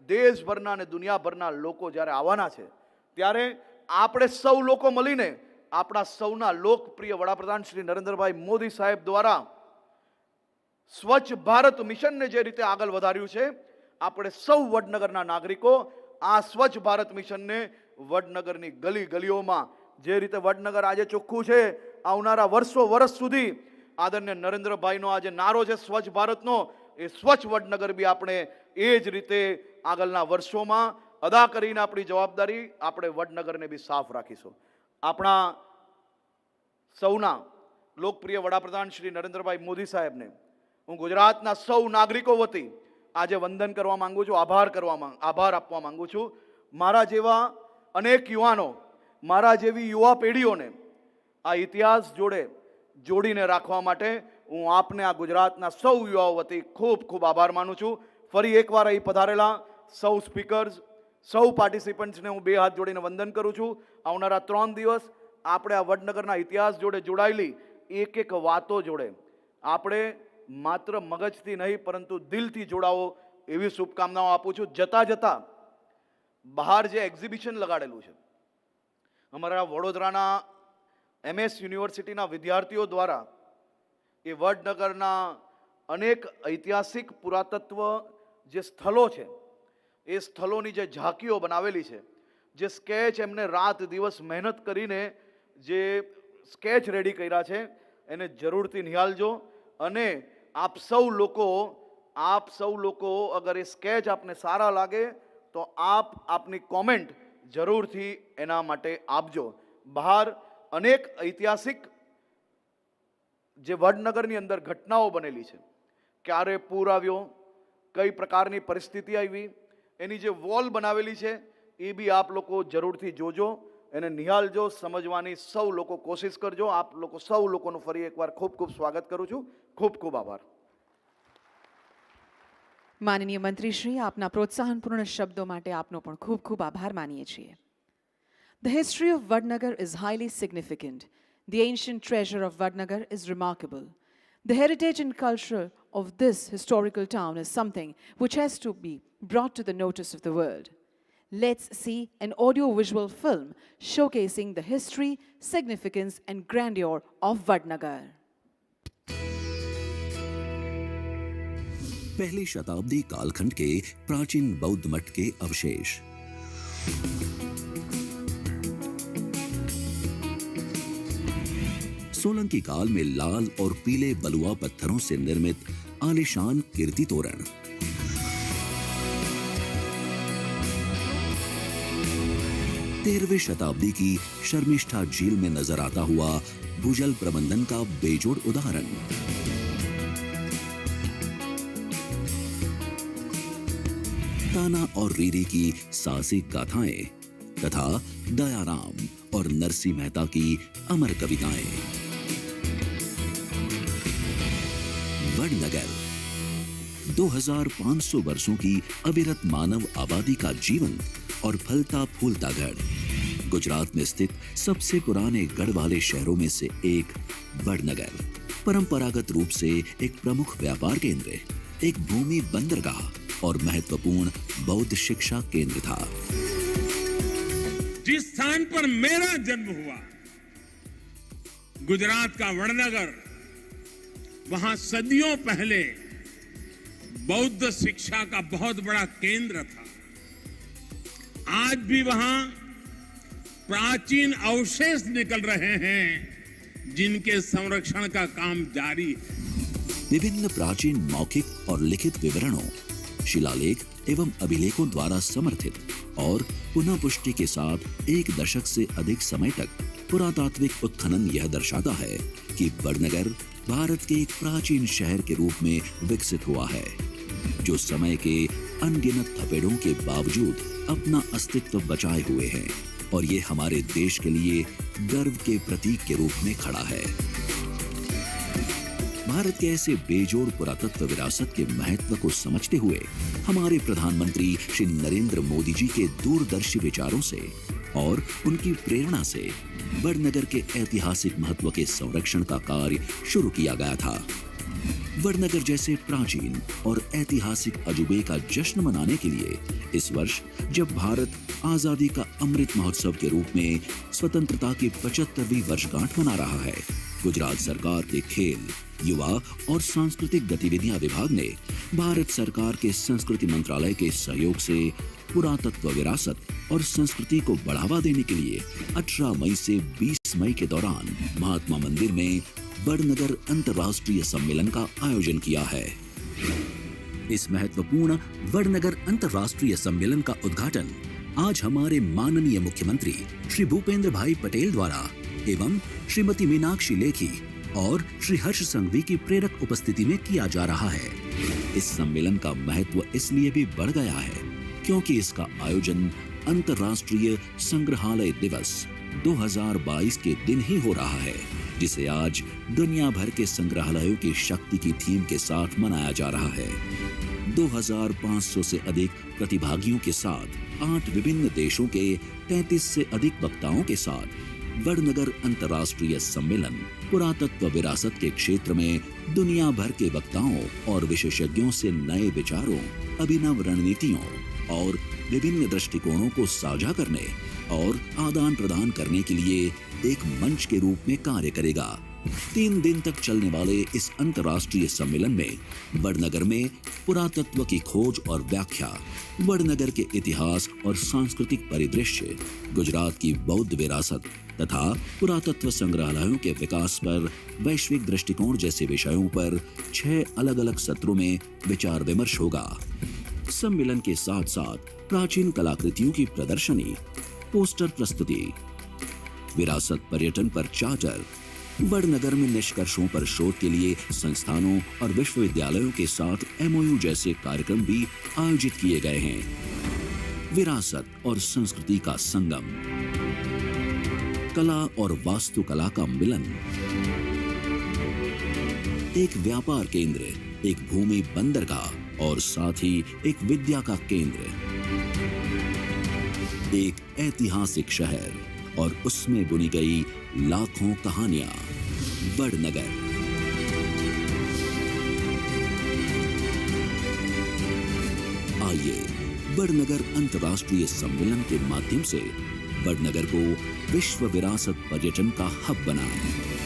દેશભરના અને દુનિયાભરના લોકો જ્યારે આવવાના છે ત્યારે આપણે સૌ લોકો મળીને આપણા સૌના લોકપ્રિય વડાપ્રધાન શ્રી નરેન્દ્રભાઈ મોદી સાહેબ દ્વારા સ્વચ્છ ભારત મિશનને જે રીતે આગળ વધાર્યું છે, આપણે સૌ વડનગરના નાગરિકો આ સ્વચ્છ ભારત મિશનને વડનગરની ગલી ગલીઓમાં જે રીતે વડનગર આજે ચોખ્ખું છે, આવનારા વર્ષ સુધી આદરણીય નરેન્દ્રભાઈનો આજે નારો છે સ્વચ્છ ભારતનો, એ સ્વચ્છ વડનગર બી આપણે એ જ રીતે આગળના વર્ષોમાં અદા કરીને આપણી જવાબદારી આપણે વડનગરને બી સાફ રાખીશું. આપણા સૌના લોકપ્રિય વડાપ્રધાન શ્રી નરેન્દ્રભાઈ મોદી સાહેબને હું ગુજરાતના સૌ નાગરિકો વતી આજે વંદન કરવા માંગુ છું, આભાર આપવા માંગુ છું. મારા જેવા અનેક યુવાનો, મારા જેવી યુવા પેઢીઓને આ ઇતિહાસ જોડે જોડીને રાખવા માટે હું આપને આ ગુજરાતના સૌ યુવાઓ વતી ખૂબ ખૂબ આભાર માનું છું. ફરી એકવાર અહીં પધારેલા સૌ સ્પીકર્સ, સૌ પાર્ટિસિપન્ટ્સને હું બે હાથ જોડીને વંદન કરું છું. આવનારા 3 દિવસ આપણે આ વડનગરના ઇતિહાસ જોડે જોડાયેલી એક એક વાતો જોડે આપણે માત્ર મગજથી નહીં પરંતુ દિલથી જોડાવો એવી શુભકામનાઓ આપું છું. જતા જતા બહાર જે એક્ઝિબિશન લગાડેલું છે અમારા વડોદરાના MS યુનિવર્સિટીના વિદ્યાર્થીઓ દ્વારા, એ વડનગરના અનેક ઐતિહાસિક પુરાતત્વ જે સ્થળો છે એ સ્થળોની જે ઝાંકીઓ બનાવેલી છે, જે સ્કેચ એમને રાત દિવસ મહેનત કરીને જે સ્કેચ રેડી કર્યા છે એને જરૂરથી નિહાળજો અને આપ સૌ લોકો અગર એ સ્કેચ આપને સારા લાગે તો આપની કોમેન્ટ જરૂરથી એના માટે આપજો. બહાર અનેક ઐતિહાસિક જે વડનગરની અંદર ઘટનાઓ બનેલી છે, ક્યારે પૂર આવ્યો, કઈ પ્રકારની પરિસ્થિતિ આવી, એની જે વોલ બનાવેલી છે એ બી આપ લોકો જરૂરથી જોજો, એને નિહાળજો, સમજવાની સૌ લોકો કોશિશ કરજો. આપ લોકો સૌ લોકોનું ફરી એકવાર ખૂબ ખૂબ સ્વાગત કરું છું. ખૂબ ખૂબ આભાર. માનનીય મંત્રી શ્રી, આપના પ્રોત્સાહનપૂર્ણ શબ્દો માટે આપનો પણ ખૂબ ખૂબ આભાર માનીએ છીએ. The history of Vadnagar is highly significant. The ancient treasure of Vadnagar is remarkable. The heritage and culture of this historical town is something which has to be brought to the notice of the world. Let's see an audio-visual film showcasing the history, significance and grandeur of Vadnagar. पहली शताब्दी कालखंड के प्राचीन बौद्ध मठ के अवशेष. सोलंकी काल में लाल और पीले बलुआ पत्थरों से निर्मित आलीशान कीर्ति तोरण. 13वीं शताब्दी की शर्मिष्ठा झील में नजर आता हुआ भूजल प्रबंधन का बेजोड़ उदाहरण. ताना और रीरी की साहसिक गाथाएं तथा दयाराम और नरसी मेहता की अमर कविताएं. वडनगर 2500 वर्षों की अविरत मानव आबादी का जीवन और फलता फूलता गढ़. गुजरात में स्थित सबसे पुराने गढ़ वाले शहरों में से एक वडनगर परंपरागत रूप से एक प्रमुख व्यापार केंद्र, एक भूमि बंदरगाह और महत्वपूर्ण बौद्ध शिक्षा केंद्र था. जिस स्थान पर मेरा जन्म हुआ, गुजरात का वडनगर, वहां सदियों पहले बौद्ध शिक्षा का बहुत बड़ा केंद्र था. आज भी वहां प्राचीन अवशेष निकल रहे हैं जिनके संरक्षण का काम जारी है. विभिन्न प्राचीन मौखिक और लिखित विवरणों, शिलालेख एवं अभिलेखों द्वारा समर्थित और पुनः पुष्टि के साथ 1 दशक से अधिक समय तक पुरातात्विक उत्खनन यह दर्शाता है कि वडनगर भारत के एक प्राचीन शहर के रूप में विकसित हुआ है, जो समय के अनगिनत थपेड़ों के बावजूद अपना अस्तित्व बचाए हुए है और ये हमारे देश के लिए गर्व के प्रतीक के रूप में खड़ा है. भारत के ऐसे बेजोड़ पुरातत्व विरासत के महत्व को समझते हुए हमारे प्रधानमंत्री श्री नरेंद्र मोदी जी के दूरदर्शी विचारों से और उनकी प्रेरणा से वडनगर के ऐतिहासिक महत्व के संरक्षण का कार्य शुरू किया गया था. वडनगर जैसे प्राचीन और ऐतिहासिक अजूबे का जश्न मनाने के लिए इस वर्ष जब भारत आजादी का अमृत महोत्सव के रूप में स्वतंत्रता की 75वीं वर्षगांठ मना रहा है, गुजरात सरकार के खेल, युवा और सांस्कृतिक गतिविधियां विभाग ने भारत सरकार के संस्कृति मंत्रालय के सहयोग से पुरातत्व विरासत और संस्कृति को बढ़ावा देने के लिए 18 मई से 20 मई के दौरान महात्मा मंदिर में वडनगर अंतर्राष्ट्रीय सम्मेलन का आयोजन किया है. इस महत्वपूर्ण वडनगर अंतर्राष्ट्रीय सम्मेलन का उद्घाटन आज हमारे माननीय मुख्यमंत्री श्री भूपेंद्र भाई पटेल द्वारा एवं श्रीमती मीनाक्षी लेखी और श्री हर्ष संघवी की प्रेरक उपस्थिति में किया जा रहा है. इस सम्मेलन का महत्व इसलिए भी बढ़ गया है क्योंकि इसका आयोजन अंतर्राष्ट्रीय संग्रहालय दिवस 2022 के दिन ही हो रहा है, जिसे आज दुनिया भर के संग्रहालयों की शक्ति की थीम के साथ मनाया जा रहा है. 2500 से अधिक प्रतिभागियों के साथ 8 विभिन्न देशों के 33 से अधिक वक्ताओं के साथ वडनगर अंतर्राष्ट्रीय सम्मेलन पुरातत्व विरासत के क्षेत्र में दुनिया भर के वक्ताओं और विशेषज्ञों से नए विचारों, अभिनव रणनीतियों और विभिन्न दृष्टिकोणों को साझा करने और आदान प्रदान करने के लिए एक मंच के रूप में कार्य करेगा. 3 दिन तक चलने वाले इस अंतर्राष्ट्रीय सम्मेलन में वडनगर में पुरातत्व की खोज और व्याख्या, वडनगर के इतिहास और सांस्कृतिक परिदृश्य, गुजरात की बौद्ध विरासत तथा पुरातत्व संग्रहालयों के विकास पर वैश्विक दृष्टिकोण जैसे विषयों पर 6 अलग-अलग सत्रों में विचार विमर्श होगा। सम्मेलन के साथ साथ प्राचीन कलाकृतियों की प्रदर्शनी, पोस्टर प्रस्तुति, विरासत पर्यटन पर चार्टर, वडनगर में निष्कर्षों पर शोध के लिए संस्थानों और विश्वविद्यालयों के साथ एमओयू जैसे कार्यक्रम भी आयोजित किए गए हैं। विरासत और संस्कृति का संगम, कला और वास्तुकला का मिलन, एक व्यापार केंद्र, एक भूमि बंदरगाह और साथ ही एक विद्या का केंद्र, एक ऐतिहासिक शहर और उसमें बुनी गई लाखों कहानियां। वडनगर। आइए वडनगर अंतर्राष्ट्रीय सम्मेलन के माध्यम से वडनगर को विश्व विरासत पर्यटन का हब बनाएं।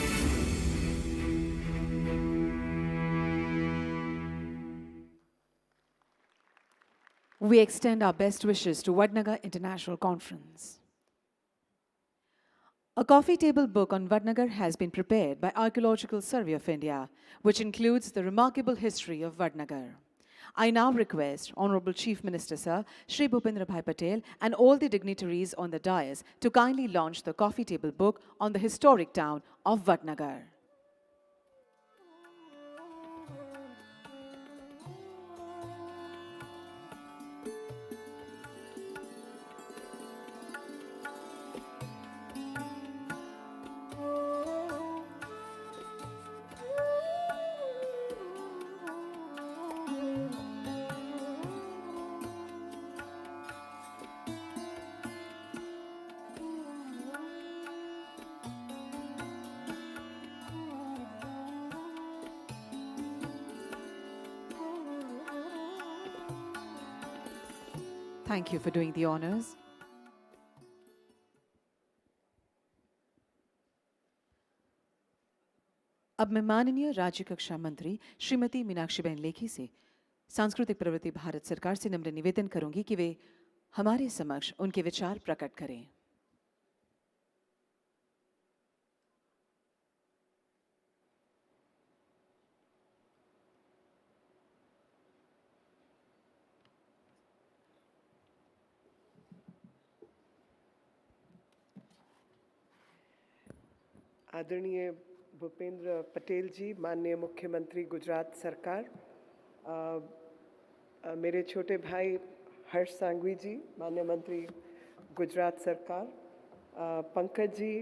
We extend our best wishes to Vadnagar International Conference. A coffee table book on Vadnagar has been prepared by Archaeological Survey of India, which includes the remarkable history of Vadnagar. I now request Honorable Chief Minister Sir, Shri Bhupendra Bhai Patel and all the dignitaries on the dais to kindly launch the coffee table book on the historic town of Vadnagar. Thank you for doing the honors. अब मैं माननीय राज्य कक्षा मंत्री श्रीमती मीनाक्षीबेन लेखी से सांस्कृतिक प्रवृत्ति भारत सरकार से नम्र निवेदन करूंगी कि वे हमारे समक्ष उनके विचार प्रकट करें। आदरणीय भूपेंद्र पटेल जी, माननीय मुख्यमंत्री गुजरात सरकार, मेरे छोटे भाई हर्ष सांघवी जी, माननीय मंत्री गुजरात सरकार, Pankaj ji,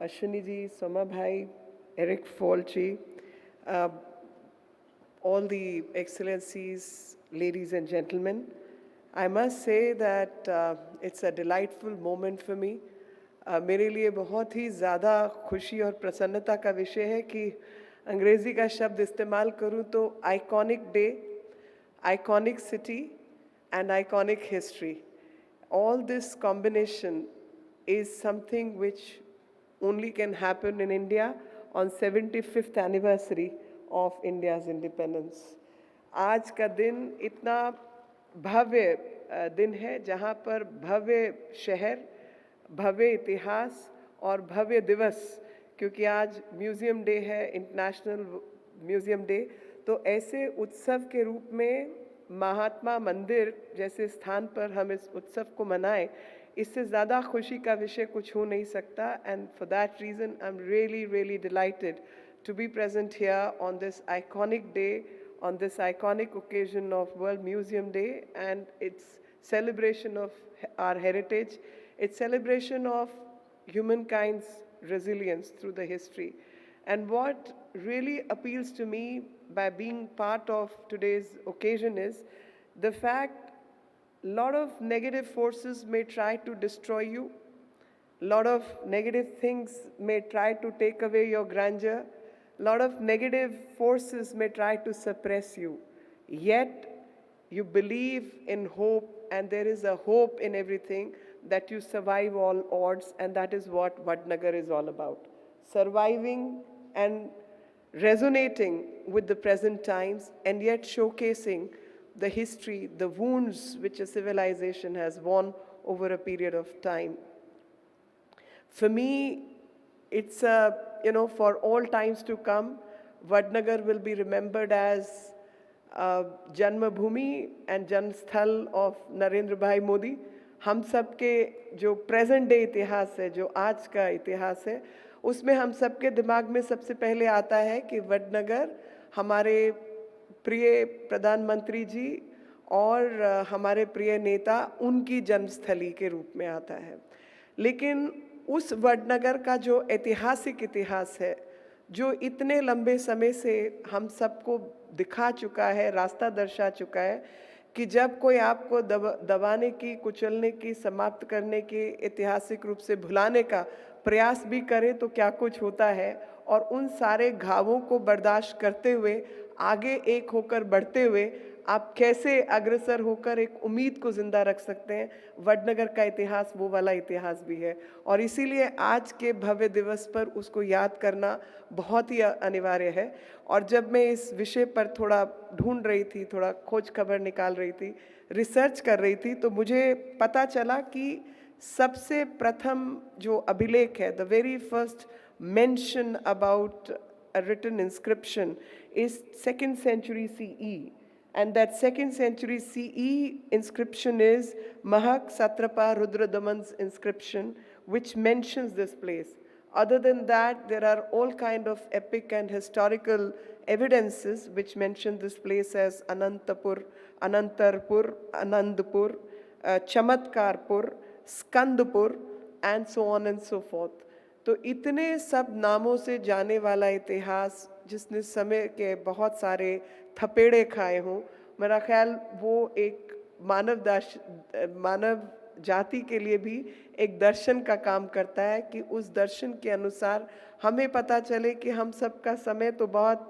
Ashwini ji, Soma bhai, Eric Fall ji, all the excellencies, ladies and gentlemen, I must say that it's a delightful moment for me. मेरे लिए बहुत ही ज़्यादा खुशी और प्रसन्नता का विषय है कि अंग्रेज़ी का शब्द इस्तेमाल करूं तो iconic day, iconic city and iconic history, all this combination is something which only can happen in India on 75th anniversary of India's independence. आज का दिन इतना भव्य दिन है जहाँ पर भव्य शहर, भव्य इतिहास और भव्य दिवस, क्योंकि आज म्यूज़ियम डे है, इंटरनेशनल म्यूज़ियम डे, तो ऐसे उत्सव के रूप में महात्मा मंदिर जैसे स्थान पर हम इस उत्सव को मनाएं, इससे ज़्यादा खुशी का विषय कुछ हो नहीं सकता. And for that reason I am really dilated to be present here on this iconic day, on this iconic occasion of World Museum Day, and its celebration of our heritage, its celebration of humankind's resilience through the history. And what really appeals to me by being part of today's occasion is the fact a lot of negative forces may try to destroy you, a lot of negative things may try to take away your grandeur, a lot of negative forces may try to suppress you, yet you believe in hope, and there is a hope in everything that you survive all odds, and that is what Vadnagar is all about. surviving and resonating with the present times, and yet showcasing the history, the wounds which a civilization has borne over a period of time. For me, it's for all times to come, Vadnagar will be remembered as Janmabhoomi and Janmsthal of Narendra Bhai Modi. हम सब के जो present day इतिहास है, जो आज का इतिहास है, उसमें हम सब के दिमाग में सबसे पहले आता है कि वडनगर हमारे प्रिय प्रधानमंत्री जी और हमारे प्रिय नेता उनकी जन्मस्थली के रूप में आता है। लेकिन उस वडनगर का जो ऐतिहासिक इतिहास है, जो इतने लंबे समय से हम सबको दिखा चुका है, रास्ता दर्शा चुका है कि जब कोई आपको दबाने की, कुचलने की, समाप्त करने की, ऐतिहासिक रूप से भुलाने का प्रयास भी करे तो क्या कुछ होता है, और उन सारे घावों को बर्दाश्त करते हुए आगे एक होकर बढ़ते हुए आप कैसे अग्रसर होकर एक उम्मीद को ज़िंदा रख सकते हैं। वडनगर का इतिहास वो वाला इतिहास भी है, और इसीलिए आज के भव्य दिवस पर उसको याद करना बहुत ही अनिवार्य है। और जब मैं इस विषय पर थोड़ा ढूंढ रही थी, थोड़ा खोज खबर निकाल रही थी, रिसर्च कर रही थी, तो मुझे पता चला कि सबसे प्रथम जो अभिलेख है, the very first mention about a written inscription is 2nd century CE, and that 2nd century CE inscription is Mahak Satrapa Rudradaman's inscription, which mentions this place. Other than that, there are all kind of epic and historical evidences which mention this place as Anantapur, Anantarpur, Anandapur, Chamatkarpur, Skandapur, and so on and so forth. तो इतने सब नामों से जाने वाला इतिहास जिसने समय के बहुत सारे थपेड़े खाए हों, मेरा ख्याल वो एक मानव जाति के लिए भी एक दर्शन का काम करता है कि उस दर्शन के अनुसार हमें पता चले कि हम सब का समय तो बहुत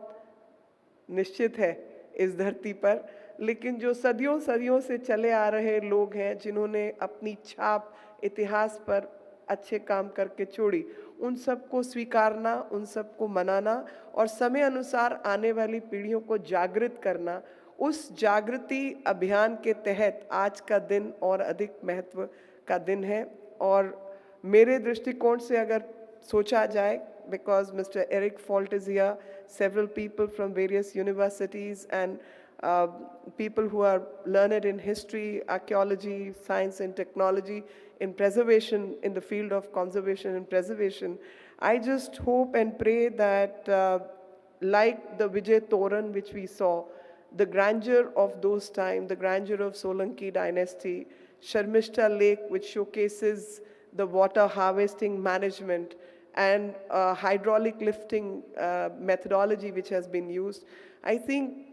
निश्चित है इस धरती पर, लेकिन जो सदियों सदियों से चले आ रहे लोग हैं जिन्होंने अपनी छाप इतिहास पर अच्छे काम करके छोड़ी, उन सबको स्वीकारना, उन सबको मनाना और समय अनुसार आने वाली पीढ़ियों को जागृत करना, उस जागृति अभियान के तहत आज का दिन और अधिक महत्व का दिन है। और मेरे दृष्टिकोण से अगर सोचा जाए, because Mr. Eric Falt is here, several people from various universities and people who are learned in history, archaeology, science and technology, in preservation, in the field of conservation and preservation. I just hope and pray that like the Vijay Toran which we saw, the grandeur of those times, the grandeur of Solanki dynasty, Sharmishta Lake which showcases the water harvesting management and hydraulic lifting methodology which has been used. I think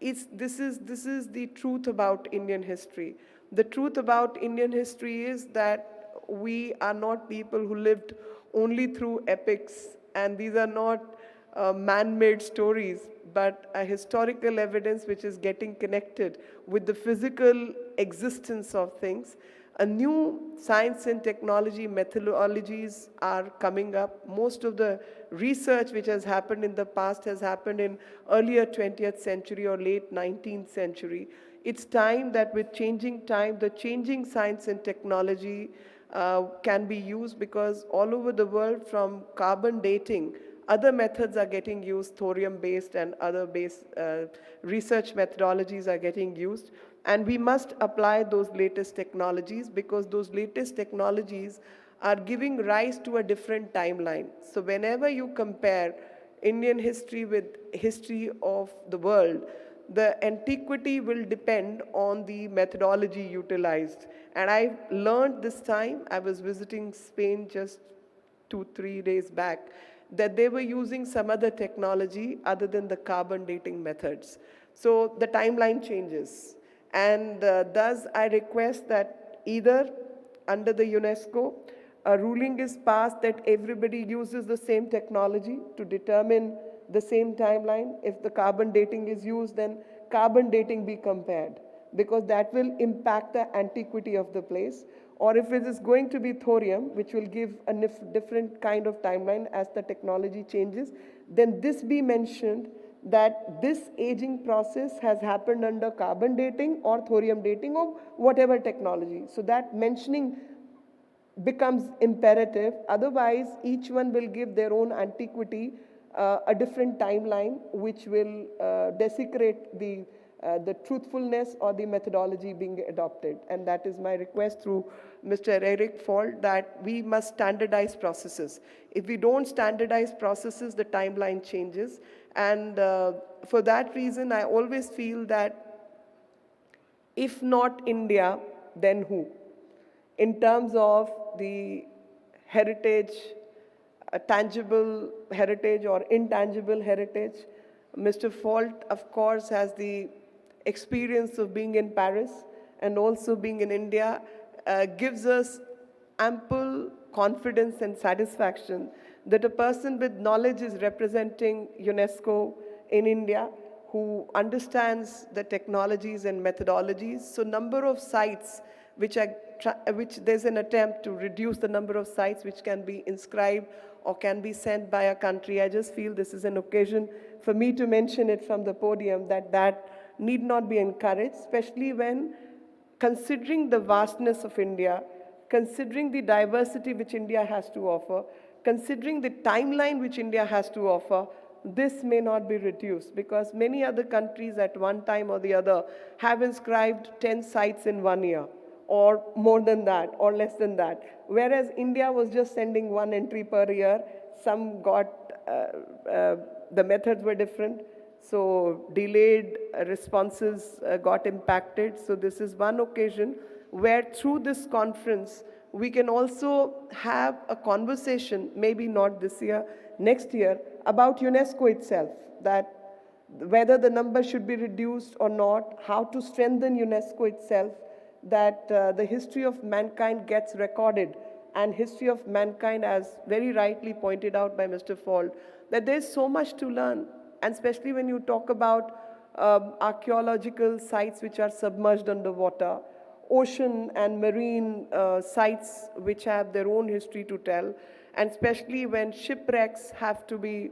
this is the truth about Indian history. The truth about Indian history is that we are not people who lived only through epics, and these are not man-made stories, but a historical evidence which is getting connected with the physical existence of things. A new science and technology methodologies are coming up. Most of the research which has happened in the past has happened in earlier 20th century or late 19th century. It's time that with changing time, the changing science and technology can be used, because all over the world, from carbon dating, other methods are getting used, thorium-based and other research methodologies are getting used. And we must apply those latest technologies, because those latest technologies are giving rise to a different timeline. So whenever you compare Indian history with history of the world, the antiquity will depend on the methodology utilized. And I learned this time, I was visiting Spain just 2-3 days back, that they were using some other technology other than the carbon dating methods. So the timeline changes. And thus I request that either under the UNESCO, a ruling is passed that everybody uses the same technology to determine the same timeline. If the carbon dating is used, then carbon dating be compared, because that will impact the antiquity of the place. or if it is going to be thorium, which will give a different kind of timeline as the technology changes, then this be mentioned that this aging process has happened under carbon dating or thorium dating or whatever technology. So that mentioning becomes imperative. Otherwise, each one will give their own antiquity, a different timeline, which will desecrate the truthfulness or the methodology being adopted. And that is my request through Mr. Eric Ford, that we must standardize processes. If we don't standardize processes, the timeline changes. And for that reason, I always feel that if not India, then who? In terms of the heritage, tangible heritage or intangible heritage, Mr. Falt, of course, has the experience of being in Paris and also being in India, gives us ample confidence and satisfaction that a person with knowledge is representing UNESCO in India, who understands the technologies and methodologies. So number of sites which there's an attempt to reduce the number of sites which can be inscribed or can be sent by a country. I just feel this is an occasion for me to mention it from the podium, that need not be encouraged, especially when considering the vastness of India, considering the diversity which India has to offer, considering the timeline which India has to offer. This may not be reduced because many other countries at one time or the other have inscribed 10 sites in 1 year, or more than that, or less than that. Whereas India was just sending 1 entry per year. Some got, the methods were different. So delayed responses got impacted. So this is one occasion where through this conference, we can also have a conversation, maybe not this year, next year, about UNESCO itself, that whether the number should be reduced or not, how to strengthen UNESCO itself, that the history of mankind gets recorded, and history of mankind, as very rightly pointed out by Mr. Fald, that there's so much to learn, and especially when you talk about archaeological sites which are submerged underwater, ocean and marine sites which have their own history to tell, and especially when shipwrecks have to be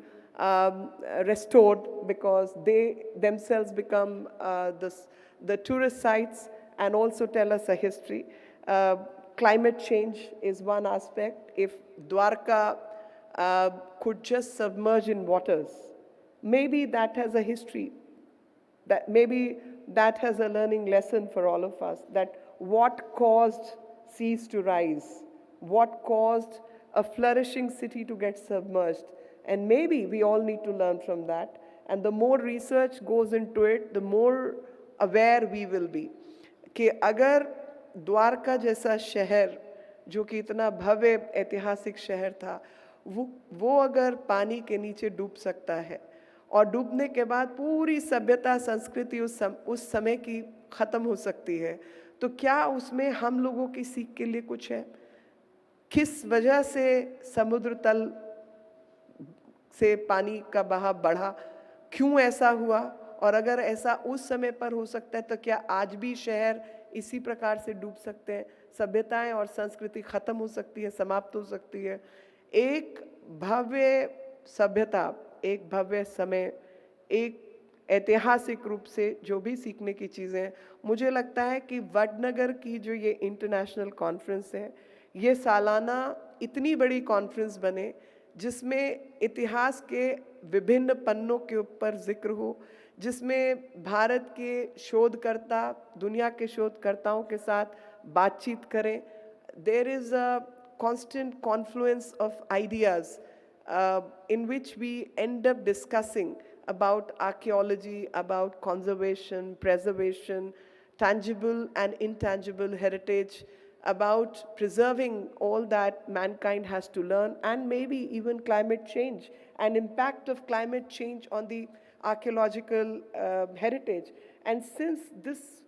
restored because they themselves become the tourist sites and also tell us a history. Climate change is one aspect. If Dwarka could just submerge in waters, maybe that has a history. That maybe that has a learning lesson for all of us, that what caused seas to rise, what caused a flourishing city to get submerged. And maybe we all need to learn from that. And the more research goes into it, the more aware we will be. कि अगर द्वारका जैसा शहर जो कि इतना भव्य ऐतिहासिक शहर था, वो अगर पानी के नीचे डूब सकता है और डूबने के बाद पूरी सभ्यता संस्कृति उस समय की ख़त्म हो सकती है, तो क्या उसमें हम लोगों की सीख के लिए कुछ है? किस वजह से समुद्र तल से पानी का बहाव बढ़ा, क्यों ऐसा हुआ, और अगर ऐसा उस समय पर हो सकता है तो क्या आज भी शहर इसी प्रकार से डूब सकते हैं? सभ्यताएं और संस्कृति खत्म हो सकती है, समाप्त हो सकती है। एक भव्य सभ्यता, एक भव्य समय, एक ऐतिहासिक रूप से जो भी सीखने की चीज़ें, मुझे लगता है कि वडनगर की जो ये इंटरनेशनल कॉन्फ्रेंस है, ये सालाना इतनी बड़ी कॉन्फ्रेंस बने जिसमें इतिहास के विभिन्न पन्नों के ऊपर जिक्र हो, जिसमें भारत के शोधकर्ता दुनिया के शोधकर्ताओं के साथ बातचीत करें. There is a constant confluence of ideas in which we end up discussing about archaeology, about conservation, preservation, tangible and intangible heritage, about preserving all that mankind has to learn, and maybe even climate change and impact of climate change on the archaeological heritage. And since this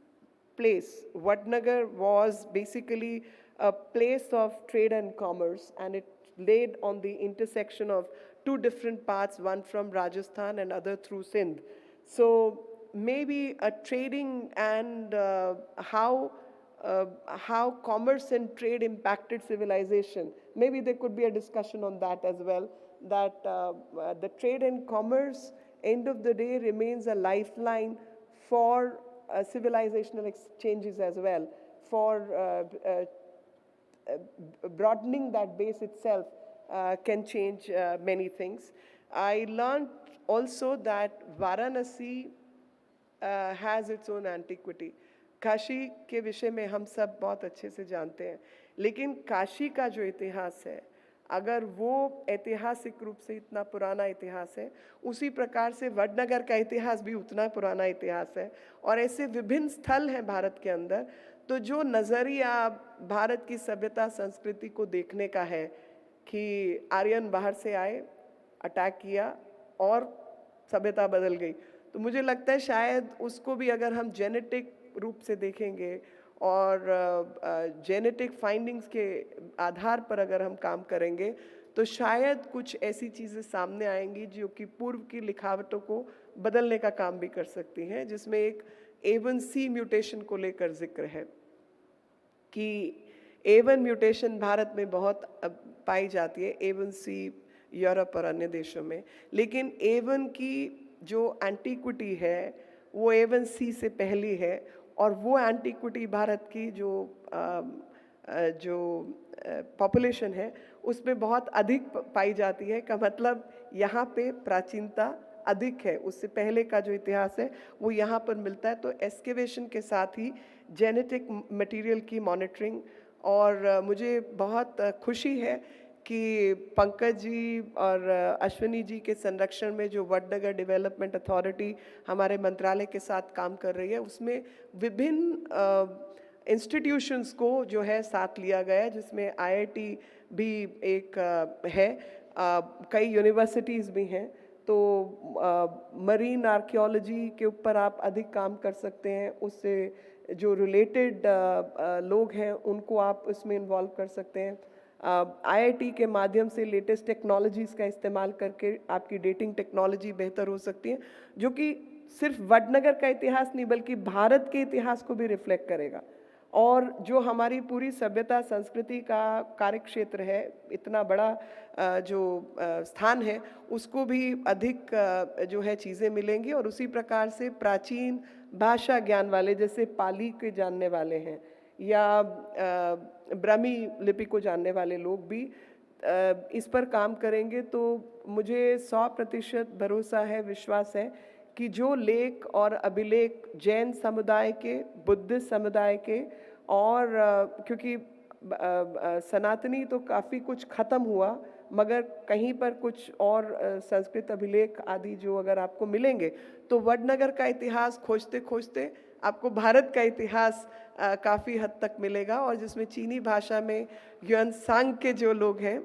place, Vadnagar, was basically a place of trade and commerce, and it laid on the intersection of two different paths, one from Rajasthan and other through Sindh. So maybe a trading and how how commerce and trade impacted civilization. Maybe there could be a discussion on that as well, that the trade and commerce, end of the day, remains a lifeline for civilizational exchanges as well, for broadening that base itself can change many things. I learned also that Varanasi has its own antiquity. Kashi के विषय में हम सब बहुत अच्छे से जानते हैं, लेकिन काशी का जो इतिहास है, अगर वो ऐतिहासिक रूप से इतना पुराना इतिहास है, उसी प्रकार से वडनगर का इतिहास भी उतना पुराना इतिहास है, और ऐसे विभिन्न स्थल हैं भारत के अंदर। तो जो नज़रिया भारत की सभ्यता संस्कृति को देखने का है कि आर्यन बाहर से आए, अटैक किया और सभ्यता बदल गई, तो मुझे लगता है शायद उसको भी अगर हम जेनेटिक रूप से देखेंगे और जेनेटिक फाइंडिंग्स के आधार पर अगर हम काम करेंगे, तो शायद कुछ ऐसी चीज़ें सामने आएंगी जो कि पूर्व की लिखावटों को बदलने का काम भी कर सकती हैं, जिसमें एक A1C म्यूटेशन को लेकर जिक्र है कि A1 म्यूटेशन भारत में बहुत पाई जाती है, A1C यूरोप और अन्य देशों में, लेकिन A1 की जो एंटीक्विटी है वो A1C से पहली है, और वो एंटीक्विटी भारत की जो पॉपुलेशन है उसमें बहुत अधिक पाई जाती है। का मतलब यहाँ पे प्राचीनता अधिक है, उससे पहले का जो इतिहास है वो यहाँ पर मिलता है। तो एक्सकेवेशन के साथ ही जेनेटिक मटेरियल की मॉनिटरिंग, और मुझे बहुत खुशी है कि पंकज जी और अश्विनी जी के संरक्षण में जो वडनगर डेवलपमेंट अथॉरिटी हमारे मंत्रालय के साथ काम कर रही है, उसमें विभिन्न इंस्टीट्यूशंस को जो है साथ लिया गया है, जिसमें IIT भी एक है, कई यूनिवर्सिटीज़ भी हैं। तो मरीन आर्कियोलॉजी के ऊपर आप अधिक काम कर सकते हैं, उससे जो रिलेटेड लोग हैं उनको आप उसमें इन्वॉल्व कर सकते हैं। IIT के माध्यम से लेटेस्ट टेक्नोलॉजीज़ का इस्तेमाल करके आपकी डेटिंग टेक्नोलॉजी बेहतर हो सकती है, जो कि सिर्फ वडनगर का इतिहास नहीं बल्कि भारत के इतिहास को भी रिफ्लेक्ट करेगा, और जो हमारी पूरी सभ्यता संस्कृति का कार्यक्षेत्र है, इतना बड़ा जो स्थान है, उसको भी अधिक जो है चीज़ें मिलेंगी। और उसी प्रकार से प्राचीन भाषा ज्ञान वाले, जैसे पाली के जानने वाले हैं या ब्राह्मी लिपि को जानने वाले लोग भी इस पर काम करेंगे, तो मुझे 100% भरोसा है, विश्वास है कि जो लेख और अभिलेख जैन समुदाय के, बुद्धिस्ट समुदाय के, और क्योंकि सनातनी तो काफ़ी कुछ ख़त्म हुआ, मगर कहीं पर कुछ और संस्कृत अभिलेख आदि जो अगर आपको मिलेंगे, तो वडनगर का इतिहास खोजते खोजते आपको भारत का इतिहास काफ़ी हद तक मिलेगा, और जिसमें चीनी भाषा में युआनसांग के जो लोग हैं,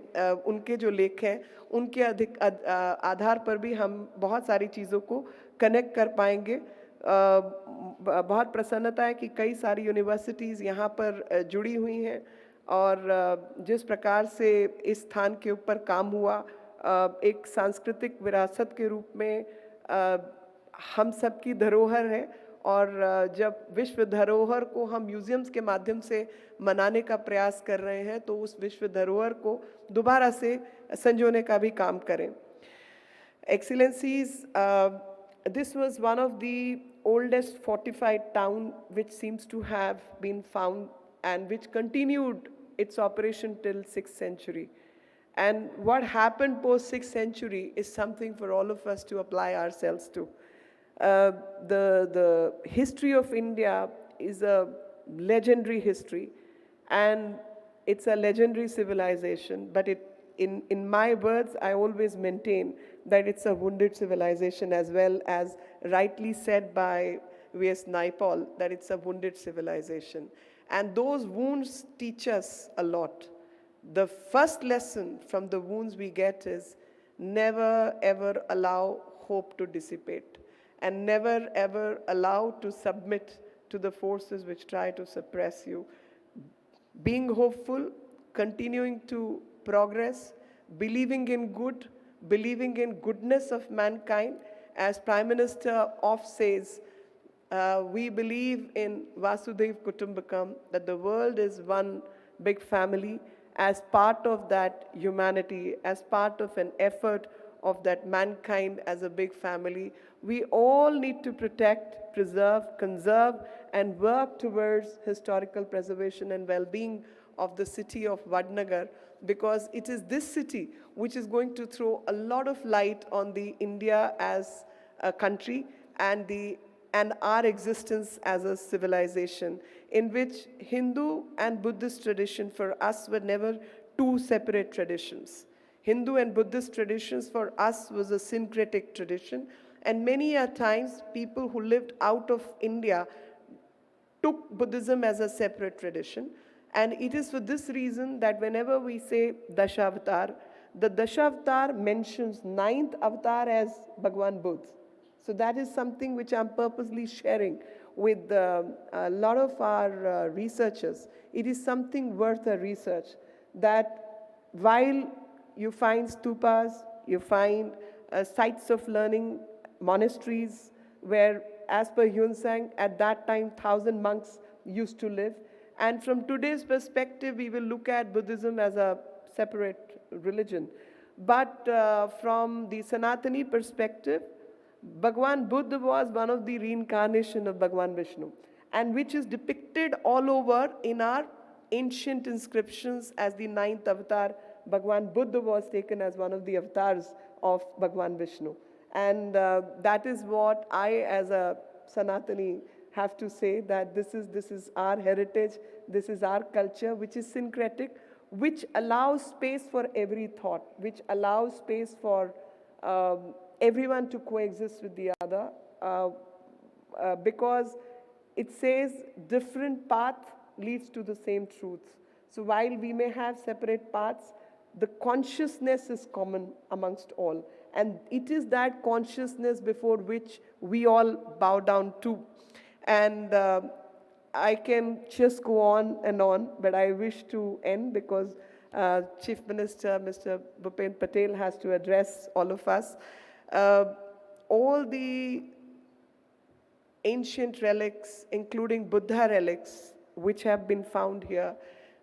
उनके जो लेख हैं, उनके अधिक आधार पर भी हम बहुत सारी चीज़ों को कनेक्ट कर पाएंगे। बहुत प्रसन्नता है कि कई सारी यूनिवर्सिटीज़ यहाँ पर जुड़ी हुई हैं, और जिस प्रकार से इस स्थान के ऊपर काम हुआ, एक सांस्कृतिक विरासत के रूप में हम सब की धरोहर है, और जब विश्व धरोहर को हम म्यूजियम्स के माध्यम से मनाने का प्रयास कर रहे हैं, तो उस विश्व धरोहर को दोबारा से संजोने का भी काम करें। Excellencies, this was one of the oldest fortified town which seems to have been found and which continued its operation till 6th century. And what happened post 6th century is something for all of us to apply ourselves to. The history of India is a legendary history, and it's a legendary civilization, but in my words, I always maintain that it's a wounded civilization, as well as rightly said by V.S. Naipaul, that it's a wounded civilization. And those wounds teach us a lot. The first lesson from the wounds we get is never ever allow hope to dissipate, and never ever allow to submit to the forces which try to suppress you. Being hopeful, continuing to progress, believing in good, believing in goodness of mankind. As Prime Minister oft says, We believe in Vasudev Kutumbakam, that the world is one big family. As part of that humanity, as part of an effort of that mankind as a big family, we all need to protect, preserve, conserve, and work towards historical preservation and well-being of the city of Vadnagar, because it is this city which is going to throw a lot of light on the India as a country and our existence as a civilization, in which Hindu and Buddhist tradition for us were never two separate traditions. Hindu and Buddhist traditions for us was a syncretic tradition, and many a times people who lived out of India took Buddhism as a separate tradition. And it is for this reason that whenever we say Dashavatar, the Dashavatar mentions ninth avatar as Bhagwan Buddha. So that is something which I'm purposely sharing with a lot of our researchers. It is something worth a research, that while you find stupas, you find sites of learning, monasteries, where, as per Yun Sang, at that time 1,000 monks used to live. And from today's perspective, we will look at Buddhism as a separate religion. But from the Sanatani perspective, Bhagwan Buddha was one of the reincarnation of Bhagwan Vishnu, and which is depicted all over in our ancient inscriptions as the ninth avatar. Bhagwan Buddha was taken as one of the avatars of Bhagwan Vishnu. And that is what I, as a Sanatani, have to say, that this is our heritage, this is our culture, which is syncretic, which allows space for every thought, which allows space for everyone to coexist with the other, because it says different path leads to the same truth. So while we may have separate paths, the consciousness is common amongst all. And it is that consciousness before which we all bow down to. And I can just go on, but I wish to end because Chief Minister, Mr. Bhupen Patel, has to address all of us. All the ancient relics, including Buddha relics, which have been found here,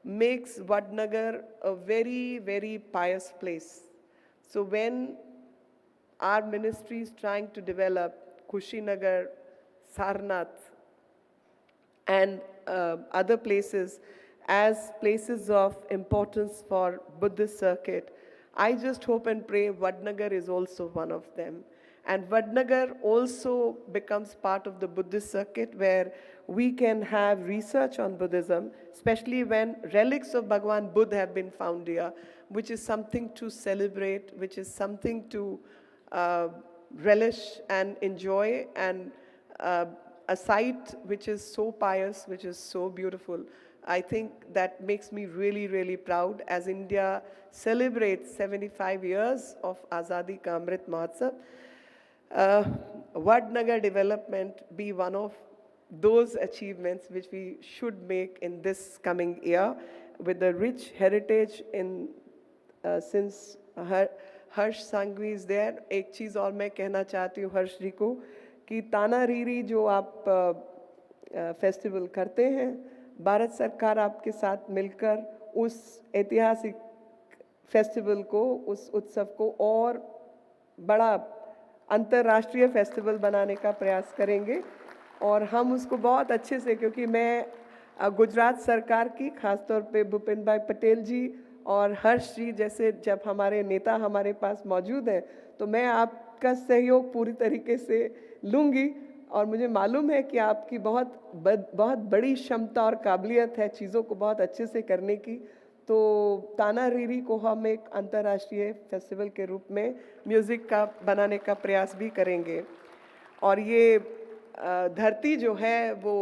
makes Vadnagar a very, very pious place. So when our ministry is trying to develop Kushinagar, Sarnath, and other places as places of importance for Buddhist circuit, I just hope and pray Vadnagar is also one of them. And Vadnagar also becomes part of the Buddhist circuit, where we can have research on Buddhism, especially when relics of Bhagwan Buddha have been found here, which is something to celebrate, which is something to relish and enjoy, and a site which is so pious, which is so beautiful. I think that makes me really, really proud as India celebrates 75 years of Azadi Ka Amrit Mahotsav. Vadnagar development be one of those achievements which we should make in this coming year, with the rich heritage in since Harsh Sanghavi is there. एक चीज़ और मैं कहना चाहती हूँ हर्ष जी को कि ताना रीरी जो आप फेस्टिवल करते हैं, भारत सरकार आपके साथ मिलकर उस ऐतिहासिक फेस्टिवल को, उस उत्सव को और बड़ा अंतर्राष्ट्रीय फेस्टिवल बनाने का प्रयास करेंगे. और हम उसको बहुत अच्छे से, क्योंकि मैं गुजरात सरकार की, खासतौर पे भूपेन भाई पटेल जी और हर्ष जी जैसे जब हमारे नेता हमारे पास मौजूद हैं, तो मैं आपका सहयोग पूरी तरीके से लूँगी. और मुझे मालूम है कि आपकी बहुत बड़ी क्षमता और काबिलियत है चीज़ों को बहुत अच्छे से करने की. तो ताना रीरी को हम एक अंतर्राष्ट्रीय फेस्टिवल के रूप में म्यूज़िक का बनाने का प्रयास भी करेंगे. और ये धरती जो है वो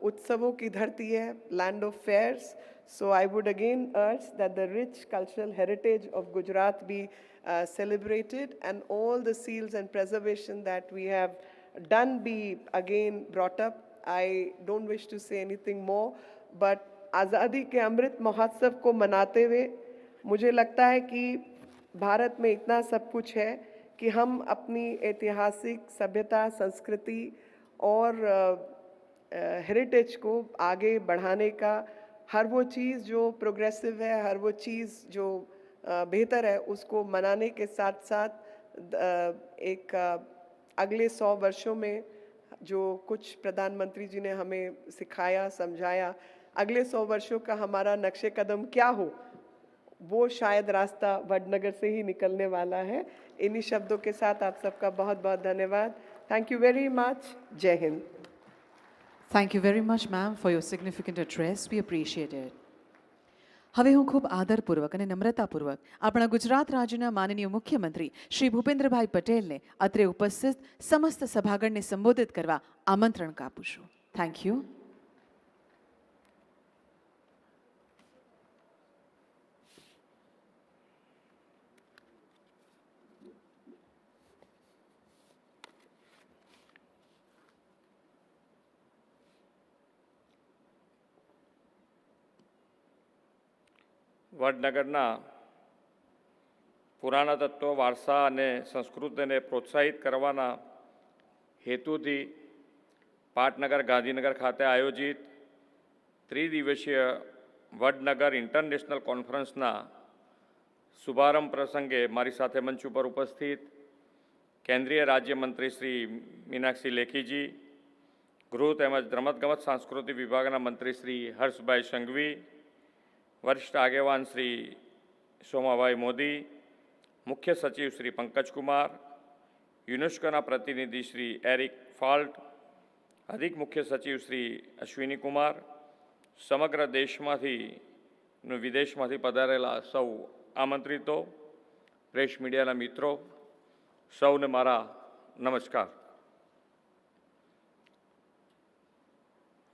उत्सवों की धरती है, land of fairs. So I would again urge that the rich cultural heritage of Gujarat be celebrated, and all the seals and preservation that we have done be again brought up. I don't wish to say anything more, but आज़ादी के अमृत महोत्सव को मनाते हुए मुझे लगता है कि भारत में इतना सब कुछ है कि हम अपनी ऐतिहासिक सभ्यता, संस्कृति और हेरिटेज को आगे बढ़ाने का हर वो चीज़ जो प्रोग्रेसिव है, हर वो चीज़ जो बेहतर है, उसको मनाने के साथ साथ एक अगले 100 वर्षों में जो कुछ प्रधानमंत्री जी ने हमें सिखाया, समझाया, अगले 100 वर्षों का हमारा नक्शे कदम क्या हो, वो शायद रास्ता वडनगर से ही निकलने वाला है। इन्हीं शब्दों के साथ आप सबका बहुत बहुत धन्यवाद। Thank you very much. जय Hind. Thank you very much, ma'am, for your significant address. We appreciate it. હવે હું ખૂબ આદરપૂર્વક અને નમ્રતાપૂર્વક આપણા ગુજરાત રાજ્યના માનનીય મુખ્યમંત્રી શ્રી ભૂપેન્દ્રભાઈ પટેલને અત્રે ઉપસ્થિત સમસ્ત સભાગણને સંબોધિત કરવા આમંત્રણ આપું છું. Thank you. વડનગરના પુરાણા તત્વો વારસા અને સંસ્કૃતિને પ્રોત્સાહિત કરવાના હેતુથી પાટનગર ગાંધીનગર ખાતે આયોજિત ત્રિદિવસીય વડનગર ઇન્ટરનેશનલ કોન્ફરન્સના શુભારંભ પ્રસંગે મારી સાથે મંચ ઉપર ઉપસ્થિત કેન્દ્રીય રાજ્યમંત્રી શ્રી મીનાક્ષી લેખીજી, ગૃહ તેમજ રમતગમત સાંસ્કૃતિક વિભાગના મંત્રી શ્રી હર્ષભાઈ સંઘવી, વરિષ્ઠ આગેવાન શ્રી સોમાભાઈ મોદી, મુખ્ય સચિવ શ્રી પંકજકુમાર, યુનેસ્કોના પ્રતિનિધિ શ્રી એરિક ફાલ્ટ, અધિક મુખ્ય સચિવ શ્રી અશ્વિની કુમાર, સમગ્ર દેશમાંથી વિદેશમાંથી પધારેલા સૌ આમંત્રિતો, પ્રેસ મીડિયાના મિત્રો, સૌને મારા નમસ્કાર.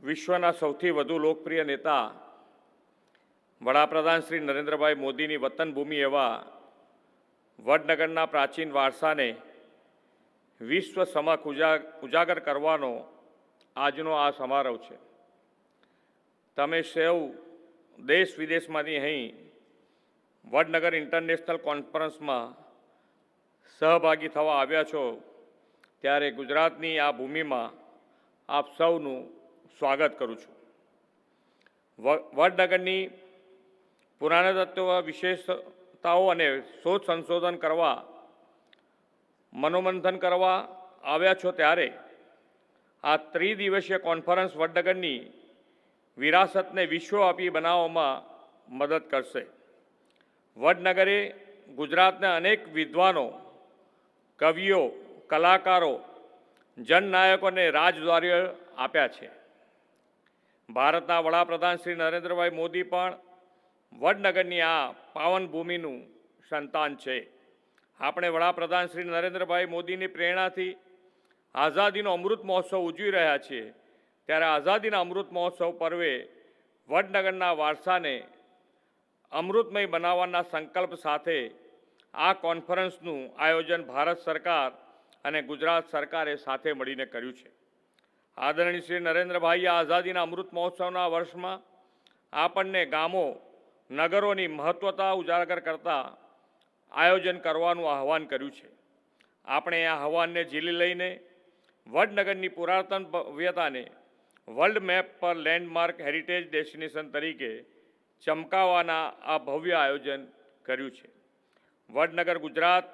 વિશ્વના સૌથી વધુ લોકપ્રિય નેતા વડાપ્રધાન શ્રી નરેન્દ્રભાઈ મોદીની વતનભૂમિ એવા વડનગરના પ્રાચીન વારસાને વિશ્વ સમક્ષ ઉજાગર કરવાનો આજનો આ સમારોહ છે. તમે સૌ દેશ વિદેશમાંથી અહીં વડનગર ઇન્ટરનેશનલ કોન્ફરન્સમાં સહભાગી થવા આવ્યા છો, ત્યારે ગુજરાતની આ ભૂમિમાં આપ સૌનું સ્વાગત કરું છું. વડનગરની પુરાતત્વ વિશેષતાઓ અને શોધ સંશોધન કરવા, મનોમંથન કરવા આવ્યા છો, ત્યારે આ ત્રિદિવસીય કોન્ફરન્સ વડનગરની વિરાસતને વિશ્વવ્યાપી બનાવવામાં મદદ કરશે. વડનગરે ગુજરાતને અનેક વિદ્વાનો, કવિઓ, કલાકારો, જનનાયકોને રાજદ્વારીઓ આપ્યા છે. ભારતના વડાપ્રધાન શ્રી નરેન્દ્રભાઈ મોદી પણ વડનગરની આ પાવન ભૂમિનું સંતાન છે. આપણે વડાપ્રધાન શ્રી નરેન્દ્રભાઈ મોદીની પ્રેરણાથી આઝાદીનો અમૃત મહોત્સવ ઉજવી રહ્યા છીએ, ત્યારે આઝાદીના અમૃત મહોત્સવ પર્વે વડનગરના વારસાને અમૃતમય બનાવવાના સંકલ્પ સાથે આ કોન્ફરન્સનું આયોજન ભારત સરકાર અને ગુજરાત સરકારે સાથે મળીને કર્યું છે. આદરણીય શ્રી નરેન્દ્રભાઈએ આઝાદીના અમૃત મહોત્સવના વર્ષમાં આપણને ગામો, નગરોની મહત્વતા ઉજાગર કરતા આયોજન કરવાનું આહવાન કર્યું છે. આપણે આ આહવાનને ઝીલી લઈને વડનગરની પુરાતન ભવ્યતાને વર્લ્ડ મેપ પર લેન્ડમાર્ક હેરિટેજ ડેસ્ટિનેશન તરીકે ચમકાવવાના આ ભવ્ય આયોજન કર્યું છે. વડનગર ગુજરાત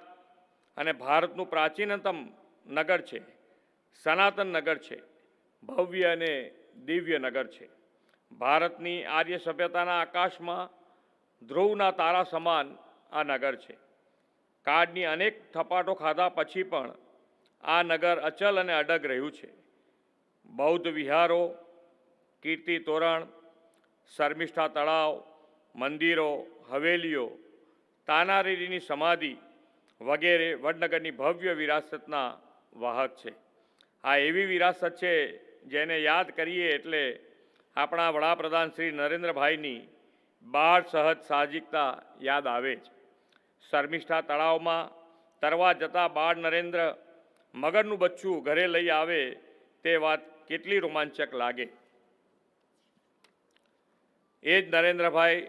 અને ભારતનું પ્રાચીનતમ નગર છે, સનાતન નગર છે, ભવ્ય અને દિવ્ય નગર છે. ભારતની આર્ય સભ્યતાના આકાશમાં ધ્રુવના તારા સમાન આ નગર છે. કાળની અનેક થપાટો ખાધા પછી પણ આ નગર અચલ અને અડગ રહ્યું છે. બૌદ્ધ વિહારો, કીર્તિ તોરણ, શર્મિષ્ઠા તળાવ, મંદિરો, હવેલીઓ, તાનારીરીની સમાધિ વગેરે વડનગરની ભવ્ય વિરાસતના વાહક છે. આ એવી વિરાસત છે જેને યાદ કરીએ એટલે આપણા વડાપ્રધાન શ્રી નરેન્દ્રભાઈની બાળ સહજ સાહજિકતા યાદ આવે છે. શર્મિષ્ઠા તળાવમાં તરવા જતા બાળ નરેન્દ્ર મગરનું બચ્ચું ઘરે લઈ આવે તે વાત કેટલી રોમાંચક લાગે. એ જ નરેન્દ્રભાઈ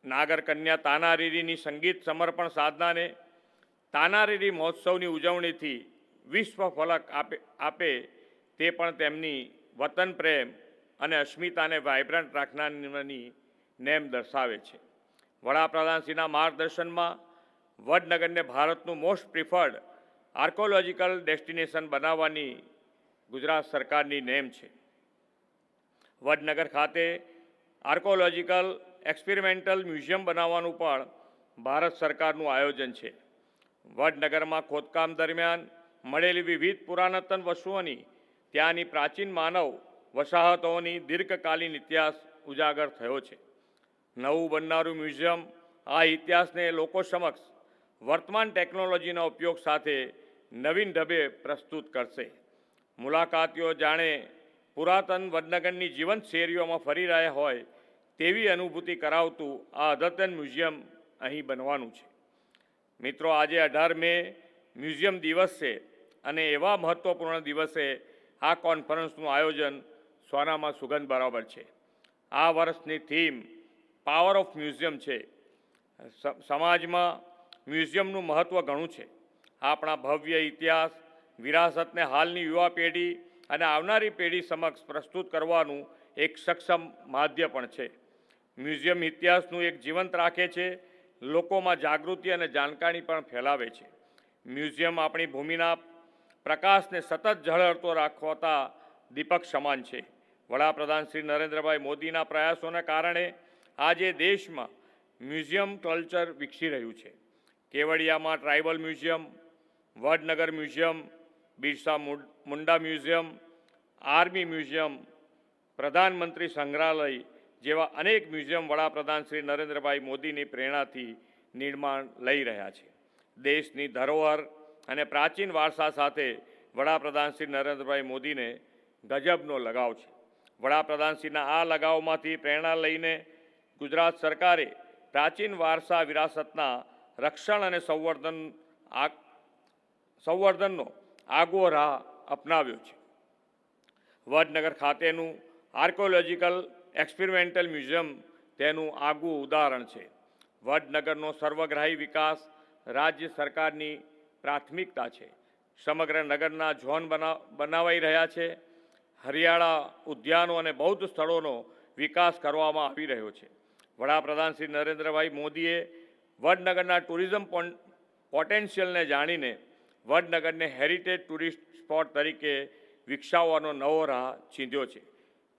નાગર કન્યા તાનારીરીની સંગીત સમર્પણ સાધનાને તાનારીરી મહોત્સવની ઉજવણીથી વિશ્વ ફલક આપે તે પણ તેમની વતન પ્રેમ અને અસ્મિતાને વાઇબ્રન્ટ રાખનારની નેમ દર્શાવે છે. વડાપ્રધાનશ્રીના માર્ગદર્શનમાં વડનગરને ભારતનું મોસ્ટ પ્રિફર્ડ આર્કોલોજીકલ ડેસ્ટિનેશન બનાવવાની ગુજરાત સરકારની નેમ છે. વડનગર ખાતે આર્કોલોજીકલ એક્સપેરિમેન્ટલ મ્યુઝિયમ બનાવવાનું પણ ભારત સરકારનું આયોજન છે. વડનગરમાં ખોદકામ દરમિયાન મળેલી વિવિધ પુરાતન વસ્તુઓની ત્યાંની પ્રાચીન માનવ વસાહતોની દીર્ઘકાલીન ઇતિહાસ ઉજાગર થયો છે. નવું બનનારું મ્યુઝિયમ આ ઇતિહાસને લોકો સમક્ષ વર્તમાન ટેકનોલોજીના ઉપયોગ સાથે નવીન ઢબે પ્રસ્તુત કરશે. મુલાકાતીઓ જાણે પુરાતન વડનગરની જીવંત શેરીઓમાં ફરી રહ્યા હોય તેવી અનુભૂતિ કરાવતું આ અદ્યતન મ્યુઝિયમ અહીં બનવાનું છે. મિત્રો, આજે 18 મે મ્યુઝિયમ દિવસ છે અને એવા મહત્ત્વપૂર્ણ દિવસે આ કોન્ફરન્સનું આયોજન સોનામાં સુગંધ બરાબર છે. આ વર્ષની થીમ પાવર ઓફ મ્યુઝિયમ છે. સમાજમાં મ્યુઝિયમનું મહત્ત્વ ઘણું છે. આપણા ભવ્ય ઇતિહાસ વિરાસતને હાલની યુવા પેઢી અને આવનારી પેઢી સમક્ષ પ્રસ્તુત કરવાનું એક સક્ષમ માધ્ય પણ છે. મ્યુઝિયમ ઇતિહાસનું એક જીવંત રાખે છે, લોકોમાં જાગૃતિ અને જાણકારી પણ ફેલાવે છે. મ્યુઝિયમ આપણી ભૂમિના પ્રકાશને સતત ઝળહળતો રાખતા દીપક સમાન છે. વડાપ્રધાન શ્રી નરેન્દ્રભાઈ મોદીના પ્રયાસોના કારણે આજે દેશમાં મ્યુઝિયમ કલ્ચર વિકસી રહ્યું છે. કેવડિયામાં tribal museum, Vadnagar museum, Birsa Munda museum, army museum, પ્રધાનમંત્રી સંગ્રહાલય જેવા અનેક મ્યુઝિયમ વડાપ્રધાન શ્રી નરેન્દ્રભાઈ મોદીની પ્રેરણાથી નિર્માણ લઈ રહ્યા છે. દેશની ધરોહર અને પ્રાચીન વારસા સાથે વડાપ્રધાન શ્રી નરેન્દ્રભાઈ મોદીને ગજબનો લગાવ છે. વડાપ્રધાનશ્રીના આ લગાવમાંથી પ્રેરણા લઈને ગુજરાત સરકારે પ્રાચીન વારસા વિરાસતના રક્ષણ અને સંવર્ધનનો આગવો રાહ અપનાવ્યો છે. વડનગર ખાતેનું આર્કોલોજીકલ એક્સપેરિમેન્ટલ મ્યુઝિયમ તેનું આગવું ઉદાહરણ છે. વડનગરનો સર્વગ્રાહી વિકાસ રાજ્ય સરકારની પ્રાથમિકતા છે. સમગ્ર નગરના ઝોન બનાવાઈ રહ્યા છે. હરિયાળા ઉદ્યાનો અને બૌદ્ધ સ્થળોનો વિકાસ કરવામાં આવી રહ્યો છે. વડાપ્રધાન શ્રી નરેન્દ્રભાઈ મોદીએ વડનગરના ટુરિઝમ પોટેન્શિયલને જાણીને વડનગરને હેરિટેજ ટુરિસ્ટ સ્પોટ તરીકે વિકસાવવાનો નવો રાહ ચીંધ્યો છે.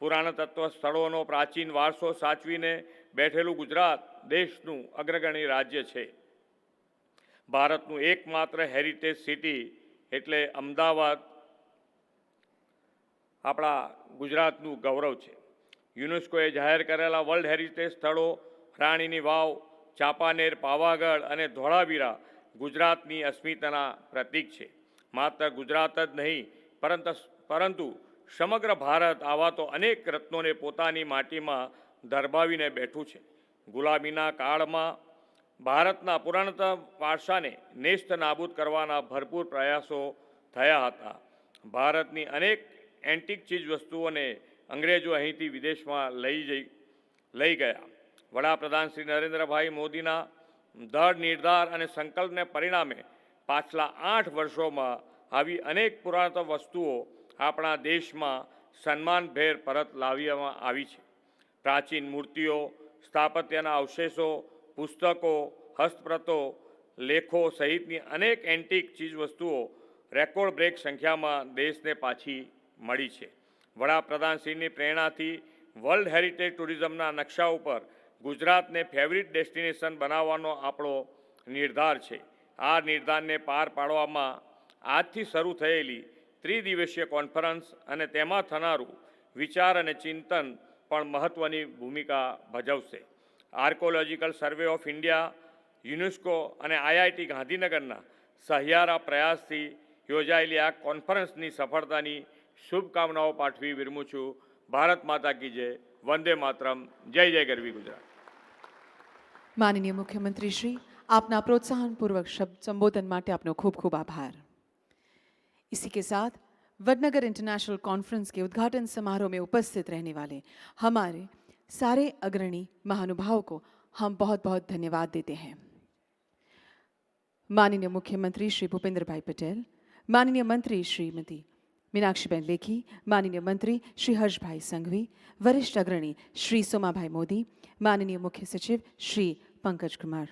પુરાતત્વ સ્થળોનો પ્રાચીન વારસો સાચવીને બેઠેલું ગુજરાત દેશનું અગ્રગણી રાજ્ય છે. ભારતનું એકમાત્ર હેરિટેજ સિટી એટલે અમદાવાદ આપણા ગુજરાતનું ગૌરવ છે. યુનેસ્કોએ જાહેર કરેલા વર્લ્ડ હેરિટેજ સ્થળો રાણીની વાવ, ચાંપાનેર, પાવાગઢ અને ધોળાવીરા ગુજરાતની અસ્મિતાના પ્રતીક છે. માત્ર ગુજરાત જ નહીં પરંતુ સમગ્ર ભારત આવા તો અનેક રત્નોને પોતાની માટીમાં દરબાવીને બેઠું છે. ગુલામીના કાળમાં ભારતના પુરાતન વારસાને નેસ્ત નાબૂદ કરવાના ભરપૂર પ્રયાસો થયા હતા. ભારતની અનેક એન્ટિક ચીજ વસ્તુઓને અંગ્રેજો અહીંથી વિદેશમાં લઈ ગયા. વડાપ્રધાન શ્રી નરેન્દ્રભાઈ મોદીના દૃઢ નિર્ધાર અને સંકલ્પને પરિણામે પાછલા 8 વર્ષોમાં આવી અનેક પુરાતન વસ્તુઓ આપણા દેશમાં સન્માનભેર પરત લાવવામાં આવી છે. પ્રાચીન મૂર્તિઓ, સ્થાપત્યના અવશેષો, પુસ્તકો, હસ્તપ્રતો, લેખો સહિતની અનેક એન્ટિક ચીજવસ્તુઓ રેકોર્ડ બ્રેક સંખ્યામાં દેશને પાછી મળી છે. વડાપ્રધાનશ્રીની પ્રેરણાથી વર્લ્ડ હેરિટેજ ટુરિઝમના નકશા ઉપર ગુજરાતને ફેવરિટ ડેસ્ટિનેશન બનાવવાનો આપણો નિર્ધાર છે. આ નિર્ધારને પાર પાડવામાં આજથી શરૂ થયેલી ત્રિદિવસીય કોન્ફરન્સ અને તેમાં થનારું વિચાર અને ચિંતન પણ મહત્ત્વની ભૂમિકા ભજવશે. Archaeological survey of India, UNESCO અને IIT ગાંધીનગરના સહિયારા પ્રયાસથી યોજાયેલી આ કોન્ફરન્સની સફળતાની શુભકામનાઓ પાઠવી વિરમું છું. ભારત માતા કી જય. વંદે માતરમ. જય જય ગરવી ગુજરાત. माननीय मुख्यमंत्री श्री, आपना प्रोत्साहनपूर्वक शब्द संबोधन માટે આપનો ખૂબ ખૂબ આભાર. इसी के साथ वडनगर इंटरनेशनल कॉन्फ्रेंस के उद्घाटन समारोह में उपस्थित रहने वाले हमारे सारे अग्रणी महानुभावों को हम बहुत बहुत धन्यवाद देते हैं. माननीय मुख्यमंत्री श्री भूपेंद्र भाई पटेल, माननीय मंत्री श्रीमती मीनाक्षीबेन लेखी, माननीय मंत्री श्री हर्षभाई संघवी, वरिष्ठ अग्रणी श्री सोमाभाई मोदी, माननीय मुख्य सचिव श्री पंकज कुमार,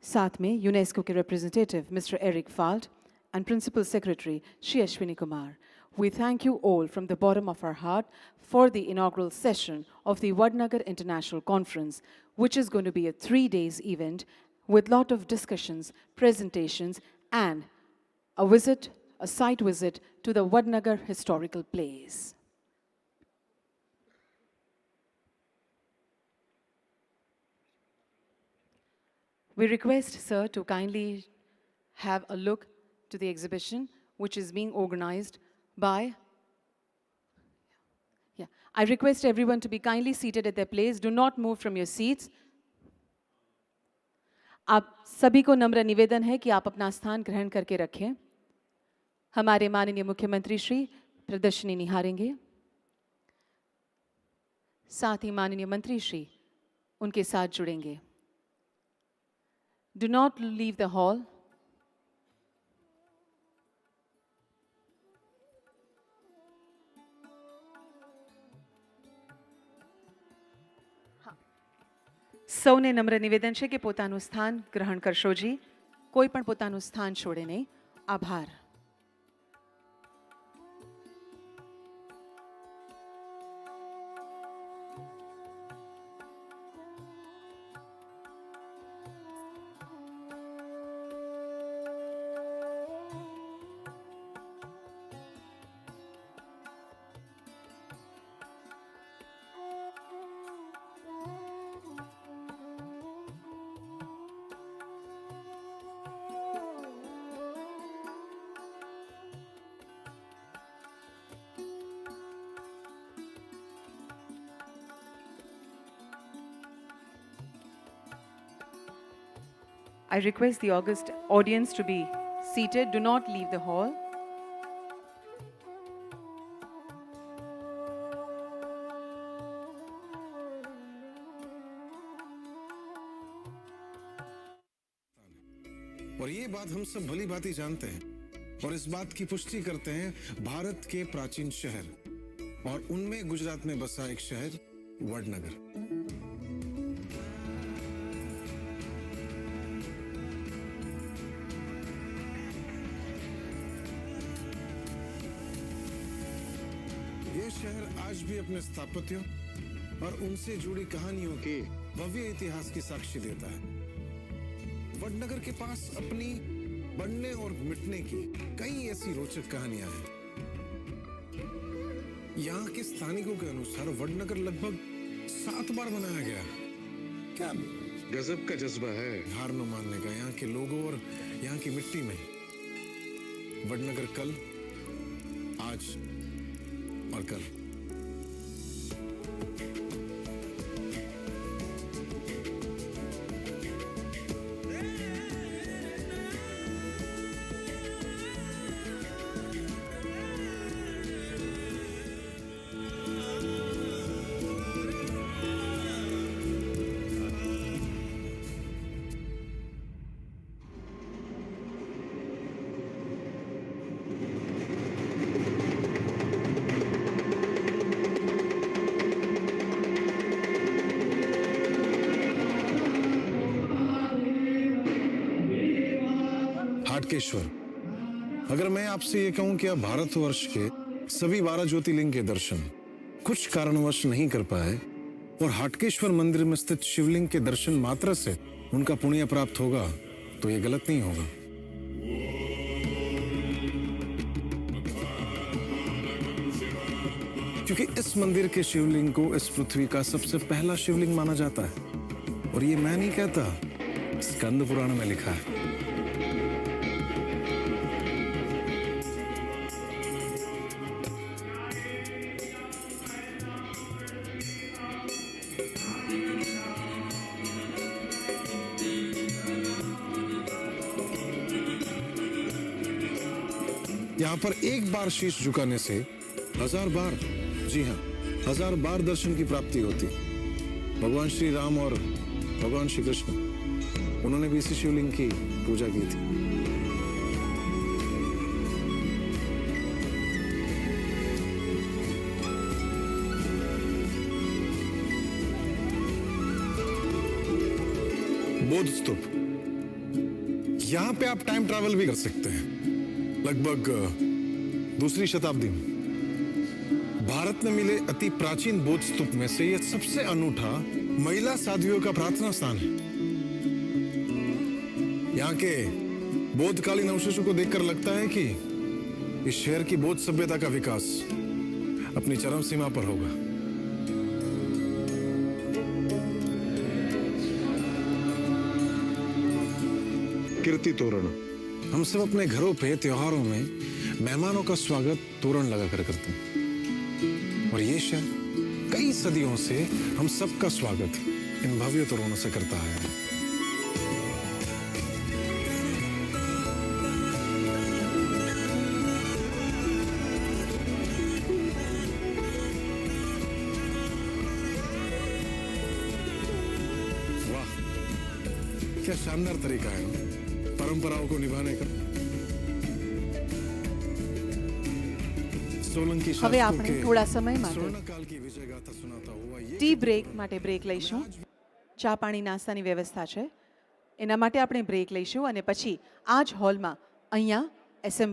साथ में यूनेस्को के representative mister Eric Falt and Principal Secretary Shri Ashwini Kumar. We thank you all from the bottom of our heart for the inaugural session of the Vadnagar International Conference, which is going to be a 3-day event with lot of discussions, presentations, and a site visit to the Vadnagar historical place. We request, sir, to kindly have a look to the exhibition, which is being organized by... I request everyone to be kindly seated at their place. Do not move from your seats. आप सभी को नम्र निवेदन है कि आप अपना स्थान ग्रहण करके रखें. हमारे माननीय मुख्यमंत्री श्री प्रदर्शनी निहारेंगे. साथ ही माननीय मंत्री श्री उनके साथ जुड़ेंगे. Do not leave the hall. સૌને નમ્ર નિવેદન છે કે પોતાનું સ્થાન ગ્રહણ કરશો જી. કોઈ પણ પોતાનું સ્થાન છોડે નહીં. આભાર. I request the august audience to be seated. Do not leave the hall. और ये बात हम सब भली भांति जानते हैं और इस बात की पुष्टि करते हैं भारत के प्राचीन शहर और उनमें गुजरात में बसा एक शहर वडनगर. ये शहर आज भी अपने स्थापत्यों और उनसे जुड़ी कहानियों के भव्य इतिहास की साक्षी देता है. वडनगर के पास अपनी बढ़ने और मिटने की कई ऐसी रोचक कहानियां हैं. यहाँ के स्थानिकों के अनुसार वडनगर लगभग 7 बार बनाया गया. क्या गजब का जज्बा है हार न मानने का यहाँ के लोगों और यहाँ की मिट्टी में. वडनगर कल, आज और कल. हाटकेश्वर. अगर मैं आपसे ये कहूं कि आप भारतवर्ष के सभी 12 ज्योतिर्लिंग के दर्शन कुछ कारणवश नहीं कर पाए और हाटकेश्वर मंदिर में स्थित शिवलिंग के दर्शन मात्र से उनका पुण्य प्राप्त होगा, तो ये गलत नहीं होगा. क्योंकि इस मंदिर के शिवलिंग को इस पृथ्वी का सबसे पहला शिवलिंग माना जाता है और ये मैं नहीं कहता, स्कंद पुराण में लिखा है. यहाँ पर एक बार शीश झुकाने से 1000 बार, जी हाँ, 1000 बार दर्शन की प्राप्ति होती. भगवान श्री राम और भगवान श्री कृष्ण, उन्होंने भी इसी शिवलिंग की पूजा की थी. बौद्ध स्तूप। यहां पे आप टाइम ट्रैवल भी कर सकते हैं, लगभग दूसरी शताब्दी में। भारत में मिले अति प्राचीन बौद्ध स्तूप में से यह सबसे अनूठा महिला साध्वियों का प्रार्थना स्थान है। यहाँ के बौद्धकालीन अवशेषों को देखकर लगता है कि इस शहर की बौद्ध सभ्यता का विकास अपनी चरम सीमा पर होगा। कीर्ति तोरण। हम सब अपने घरों पे त्योहारों में मेहमानों का स्वागत तोरण लगाकर करते हैं, और ये शहर कई सदियों से हम सबका स्वागत इन भव्य तोरणों से करता आया है। वाह, क्या शानदार तरीका है परंपराओं को निभाने का। सोलंकी હવે शासकों આપણે के થોડા સમય માટે स्वर्णकाल की विजय गाथा सुनाता हुआ ये ટી બ્રેક માટે બ્રેક લઈશું. ચા પાણી નાસ્તાની વ્યવસ્થા છે, એના માટે આપણે બ્રેક લઈશું અને પછી આ જ હોલમાં અહીંયા એસેમ્બલ